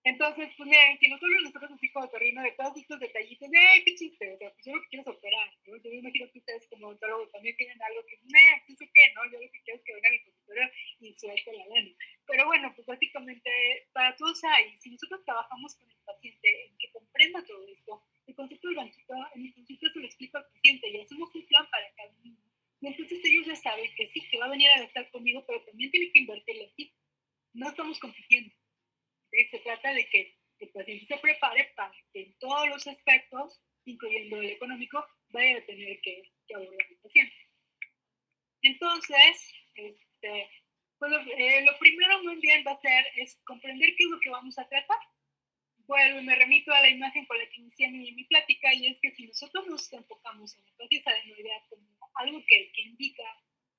Entonces, pues miren, si nosotros así como terreno de todos estos detallitos, de ¡ay, qué chiste! O sea, pues yo lo que quiero es operar, ¿no? Yo me imagino que ustedes como odontólogos también tienen algo que, pues eso qué, ¿no? Yo lo que quiero es que venga mi consultorio y suelte la lana. Pero bueno, pues básicamente para todos hay, si nosotros trabajamos con el paciente en que comprenda todo esto, el concepto del ganchito, en mi consulta se lo explico al paciente y hacemos un plan para cada uno. Y entonces ellos ya saben que sí, que va a venir a gastar conmigo, pero también tiene que invertirle aquí. No estamos compitiendo. Se trata de que el paciente se prepare para que en todos los aspectos, incluyendo el económico, vaya a tener que abordar al paciente. Entonces, pues lo primero muy bien va a ser es comprender qué es lo que vamos a tratar. Bueno, me remito a la imagen con la que inicié mi plática, y es que si nosotros nos enfocamos en la proceso adenoidea como algo que indica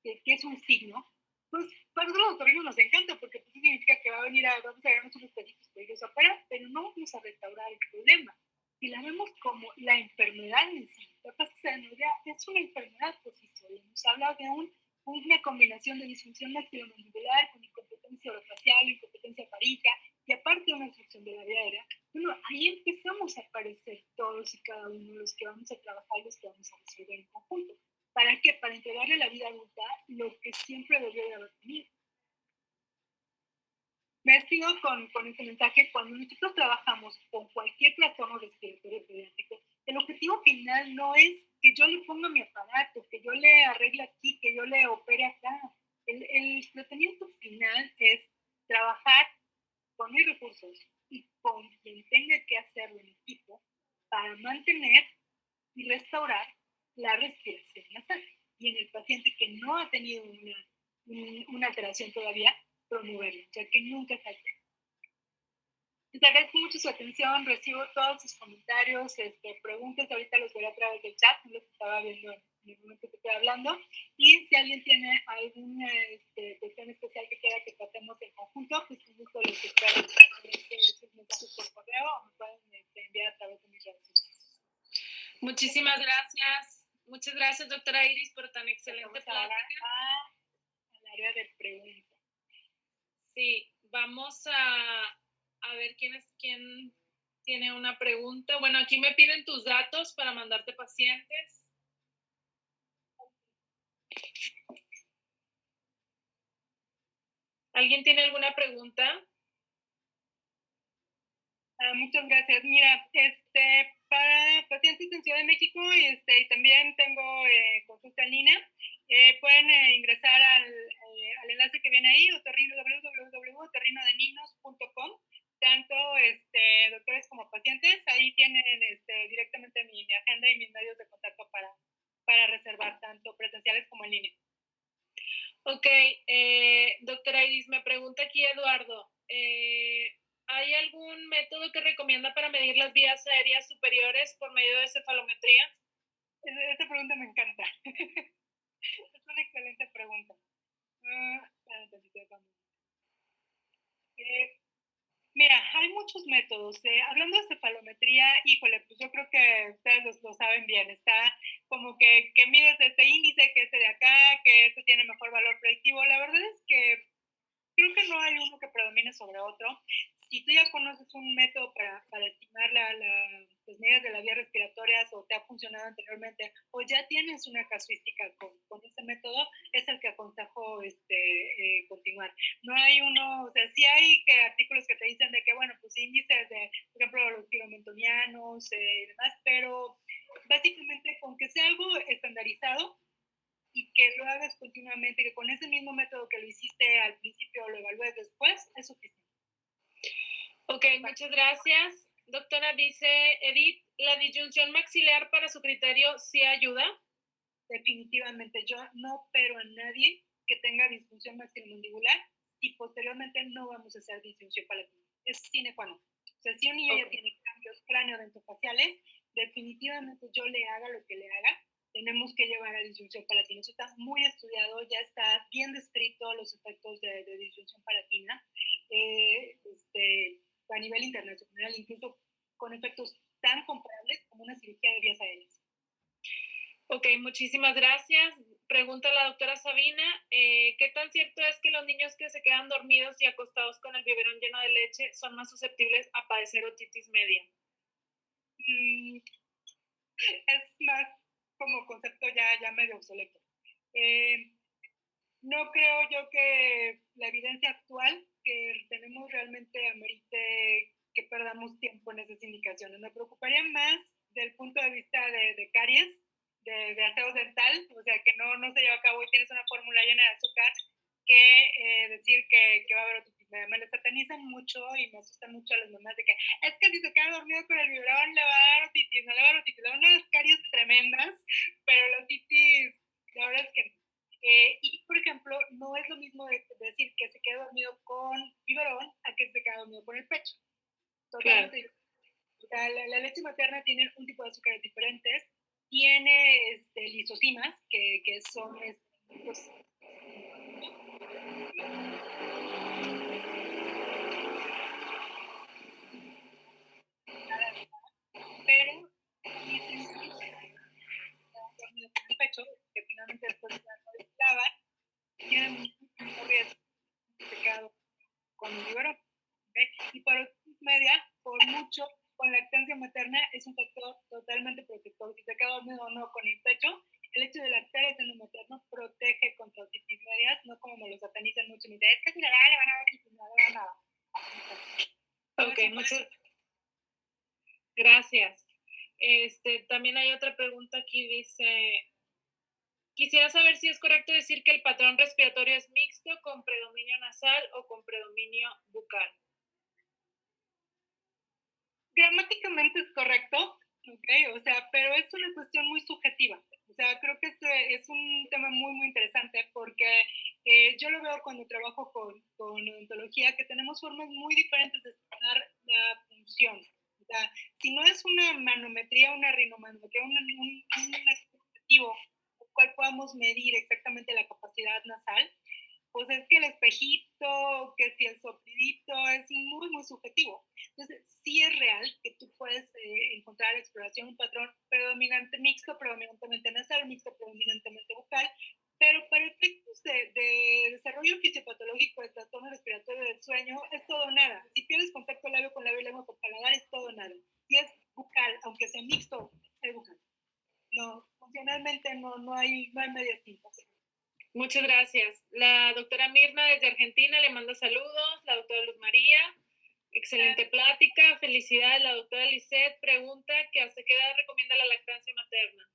que es un signo, pues para nosotros los otorrinos nos encanta, porque pues, significa que vamos a vernos unos pesitos para ellos a operar, pero no vamos a restaurar el problema. Si la vemos como la enfermedad en sí, la proceso adenoidea es una enfermedad por sí sola. Nos habla de una combinación de disfunción maxilomandibular con incompetencia orofacial, incompetencia faríngea, y aparte una obstrucción de la vía aérea. Bueno, ahí empezamos a aparecer todos y cada uno de los que vamos a trabajar, los que vamos a resolver en conjunto. ¿Para qué? Para entregarle a la vida adulta lo que siempre debió de haber tenido. Me despido con este mensaje. Cuando nosotros trabajamos con cualquier trastorno respiratorio pediátrico, el objetivo final no es que yo le ponga mi aparato, que yo le arregle aquí, que yo le opere acá. El tratamiento final es trabajar con mis recursos y con quien tenga que hacerlo en equipo para mantener y restaurar la respiración nasal. Y en el paciente que no ha tenido una alteración todavía, promoverlo, ya que nunca se altera. Les agradezco mucho su atención, recibo todos sus comentarios, preguntas, ahorita los veré a través del chat, no los estaba viendo en el momento que estoy hablando, y si alguien tiene alguna cuestión especial que quiera que tratemos en conjunto, pues con gusto les espero sus mensajes por correo o me pueden enviar a través de mis redes sociales. Muchísimas gracias. Muchas gracias, doctora Iris, por tan excelente plática. Al área de preguntas. Sí, vamos a ver quién tiene una pregunta. Bueno, aquí me piden tus datos para mandarte pacientes. ¿Alguien tiene alguna pregunta? Muchas gracias. Mira, para pacientes en Ciudad de México y también tengo consulta en línea, pueden ingresar al enlace que viene ahí, www.otorrinodeninos.com. Tanto doctores como pacientes, ahí tienen directamente mi agenda y mis medios de contacto para reservar, tanto presenciales como en línea. Ok, doctora Iris, me pregunta aquí Eduardo, ¿hay algún método que recomienda para medir las vías aéreas superiores por medio de cefalometría? Esta pregunta me encanta. Es una excelente pregunta. Mira, hay muchos métodos. Hablando de cefalometría, híjole, pues yo creo que ustedes lo saben bien. Está como que mides este índice, que este de acá, que este tiene mejor valor predictivo. La verdad es que creo que no hay uno que predomine sobre otro. si tú ya conoces un método para estimar las medidas de las vías respiratorias o te ha funcionado anteriormente o ya tienes una casuística con ese método, es el que aconsejo continuar. No hay uno, o sea, sí hay artículos que te dicen de que, bueno, pues índices de, por ejemplo, los kilometonianos y demás, pero básicamente con que sea algo estandarizado y que lo hagas continuamente, que con ese mismo método que lo hiciste al principio lo evalúes después, es suficiente. Ok, muchas gracias. Doctora, dice Edith, ¿la disyunción maxilar para su criterio sí ayuda? Definitivamente, yo no opero a nadie que tenga disfunción maxilomandibular y posteriormente no vamos a hacer disyunción palatina. Es sine qua non. O sea, si un niño ya tiene cambios craneodentofaciales, definitivamente yo le haga lo que le haga, tenemos que llevar a disyunción palatina. Eso está muy estudiado, ya está bien descrito los efectos de disyunción palatina a nivel internacional, incluso con efectos tan comparables como una cirugía de vías aéreas. Ok, muchísimas gracias. Pregunta la doctora Sabina, ¿qué tan cierto es que los niños que se quedan dormidos y acostados con el biberón lleno de leche son más susceptibles a padecer otitis media? Es más como concepto ya medio obsoleto. No creo yo que la evidencia actual que tenemos realmente amerite que perdamos tiempo en esas indicaciones. Me preocuparía más del punto de vista de caries, de aseo dental, o sea, que no se lleva a cabo y tienes una fórmula llena de azúcar, que decir que va a haber otitis media. Me lo satanizan mucho y me asustan mucho a las mamás de que es que si se queda dormido con el biberón le va a dar otitis, no le va a dar otitis. Le van unas caries tremendas, pero la otitis, la verdad es que no. Y, por ejemplo, no es lo mismo decir que se queda dormido con biberón a que se queda dormido con el pecho. Totalmente. Claro. O sea, la leche materna tiene un tipo de azúcares diferentes, tiene lisosimas, que son pues, pero dicen con el pecho, que finalmente después ya no les lavan, tienen mucho riesgo de se queda con el biberón. ¿Okay? Y para otitis media, por mucho, con lactancia materna es un factor totalmente protector. Si se queda dormido o no con el pecho, el hecho de lactar el seno materno protege contra otitis medias, no como me lo satanizan mucho. Me dicen, es que si le da, le van a dar otitis, no le van a dar. Ok, muchas gracias. También hay otra pregunta aquí, dice, quisiera saber si es correcto decir que el patrón respiratorio es mixto con predominio nasal o con predominio bucal. Gramáticamente es correcto, okay, o sea, pero es una cuestión muy subjetiva. O sea, creo que este es un tema muy interesante porque yo lo veo cuando trabajo con odontología, que tenemos formas muy diferentes de estimar la función. O sea, si no es una manometría, una rinomanometría, un objetivo con el cual podamos medir exactamente la capacidad nasal, pues es que el espejito, que si el soplidito, es muy subjetivo. Entonces, sí es real que tú puedes encontrar en la exploración un patrón predominante mixto, predominantemente nasal, mixto, predominantemente bucal, pero para efectos de desarrollo fisiopatológico del trastorno respiratorio del sueño, es todo o nada. Si pierdes contacto labio con labio y lengua con paladar, es todo o nada. Si es bucal, aunque sea mixto, es bucal. No, funcionalmente no hay medias tintas. Muchas gracias. La doctora Mirna desde Argentina le manda saludos. La doctora Luz María, excelente plática. Felicidades. La doctora Lisette pregunta que hasta qué edad recomienda la lactancia materna.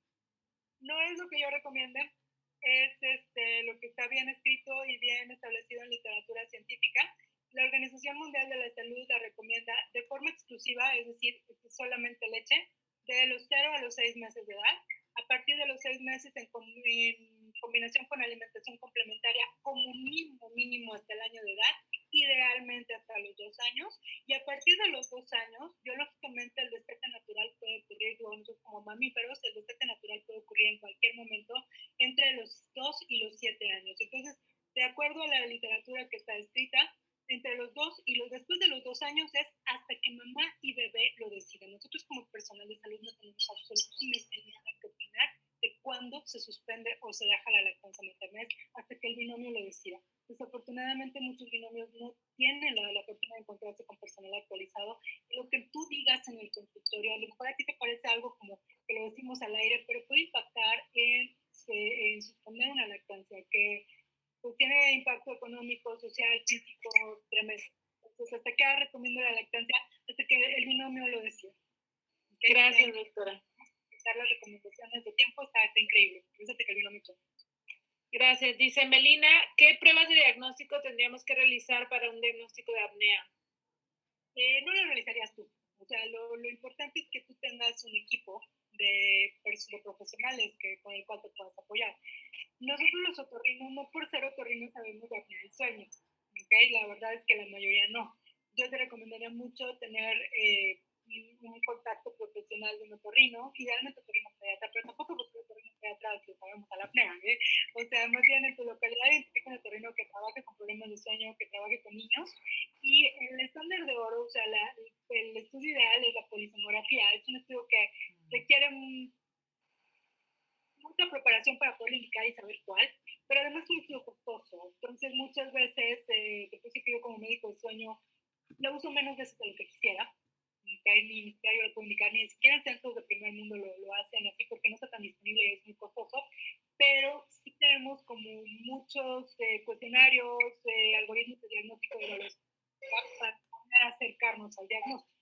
No es lo que yo recomiende, es lo que está bien escrito y bien establecido en literatura científica. La Organización Mundial de la Salud la recomienda de forma exclusiva, es decir, solamente leche, de los 0 a los 6 meses de edad. A partir de los 6 meses en combinación con alimentación complementaria como mínimo hasta el año de edad, idealmente hasta los 2 años, y a partir de los 2 años, biológicamente el destete natural puede ocurrir, nosotros como mamíferos, el destete natural puede ocurrir en cualquier momento entre los 2 y los 7 años. Entonces, de acuerdo a la literatura que está escrita, entre los 2 y después de los 2 años es hasta que mamá y bebé lo deciden. Nosotros como personal de salud no tenemos absolutamente nada que opinar de cuándo se suspende o se deja la lactancia materna, hasta que el binomio lo decida. Desafortunadamente, desafortunadamente muchos binomios no tienen la fortuna de encontrarse con personal actualizado. Y lo que tú digas en el consultorio, a lo mejor a ti te parece algo como que lo decimos al aire, pero puede impactar en suspender una lactancia, que pues tiene impacto económico, social, físico, tremendo. Entonces, hasta que recomiendo la lactancia, hasta que el binomio lo decía. ¿Okay? Gracias, doctora. Las recomendaciones de tiempo está increíble. Fíjate que el binomio. Gracias. Dice Melina, ¿qué pruebas de diagnóstico tendríamos que realizar para un diagnóstico de apnea? No lo realizarías tú. O sea, lo importante es que tú tengas un equipo de profesionales con el cual te puedas apoyar. Nosotros los otorrinos, no por ser otorrinos sabemos de apnea del sueño, ¿okay? La verdad es que la mayoría no. Yo te recomendaría mucho tener un contacto profesional de un otorrino, idealmente otorrino pediatra, pero tampoco porque otorrino pediatra que sabemos a la apnea, ¿eh? O sea, más bien en tu localidad identifica un otorrino que trabaje con problemas de sueño, que trabaje con niños, y el estándar de oro, o sea, el estudio ideal es la polisomografía. Es un estudio que requiere mucha preparación para poder indicar y saber cuál, pero además es un estudio costoso. Entonces, muchas veces, después que yo como médico de sueño, lo uso menos veces de lo que quisiera. Ni siquiera yo lo puedo indicar, ni siquiera en centros de primer mundo lo hacen así porque no está tan disponible y es muy costoso, pero sí tenemos como muchos cuestionarios, algoritmos de diagnóstico de evaluación para poder acercarnos al diagnóstico.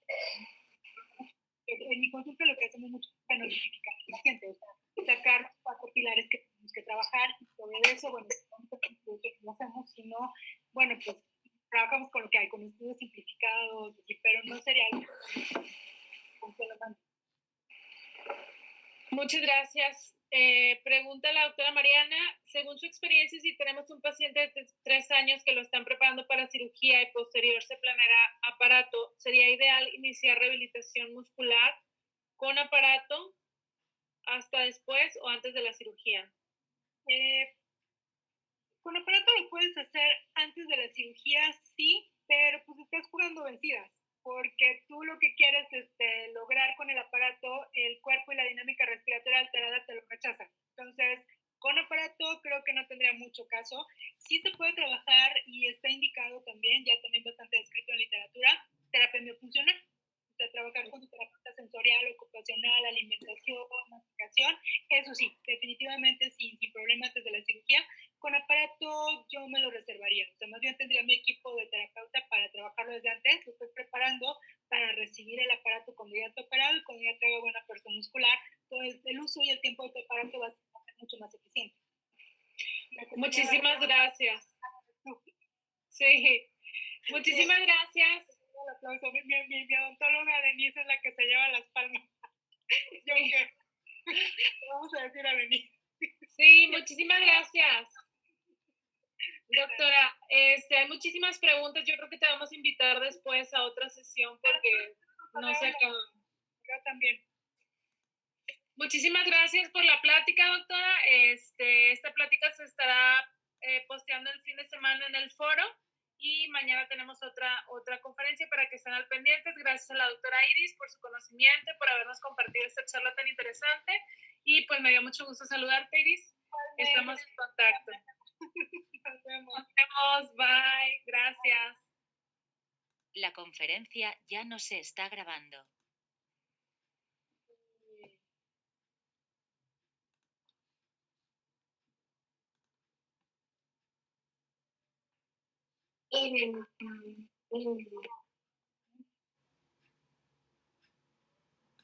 En mi consulta lo que hacemos mucho es notificar al paciente, o sea, sacar 4 pilares que tenemos que trabajar y sobre eso, bueno, no hacemos, sino, bueno, pues trabajamos con lo que hay, con estudios simplificados, pero no sería algo. Muchas gracias. Pregunta la doctora Mariana, según su experiencia, si tenemos un paciente de 3 años que lo están preparando para cirugía y posterior se planeará aparato, ¿sería ideal iniciar rehabilitación muscular con aparato hasta después o antes de la cirugía? Con aparato lo puedes hacer antes de la cirugía, sí, pero pues estás jugando vencidas, porque tú lo que quieres lograr con el aparato, el cuerpo y la dinámica respiratoria alterada te lo rechazan. Entonces, con aparato creo que no tendría mucho caso. Sí se puede trabajar y está indicado también, ya también bastante descrito en literatura, terapia miofuncional. O sea, trabajar con tu terapeuta sensorial, ocupacional, alimentación, masticación, eso sí, definitivamente sin problema antes de la cirugía. Con aparato yo me lo reservaría, o sea, más bien tendría mi equipo de terapeuta para trabajarlo desde antes, lo estoy preparando para recibir el aparato cuando ya está operado y cuando ya traigo buena fuerza muscular, entonces el uso y el tiempo de preparato va a ser mucho más eficiente. Muchísimas gracias. Sí, muchísimas gracias. Un aplauso. Mi odontóloga Denise es la que se lleva las palmas. Yo qué. Vamos a decir a Denise. Sí, muchísimas gracias. Doctora, hay muchísimas preguntas. Yo creo que te vamos a invitar después a otra sesión porque no se acaba. Yo también. Muchísimas gracias por la plática, doctora. Esta plática se estará posteando el fin de semana en el foro y mañana tenemos otra conferencia para que estén al pendientes. Gracias a la doctora Iris por su conocimiento, por habernos compartido esta charla tan interesante y pues me dio mucho gusto saludarte, Iris. Estamos en contacto. Nos vemos. Nos vemos. Bye. Gracias. La conferencia ya no se está grabando.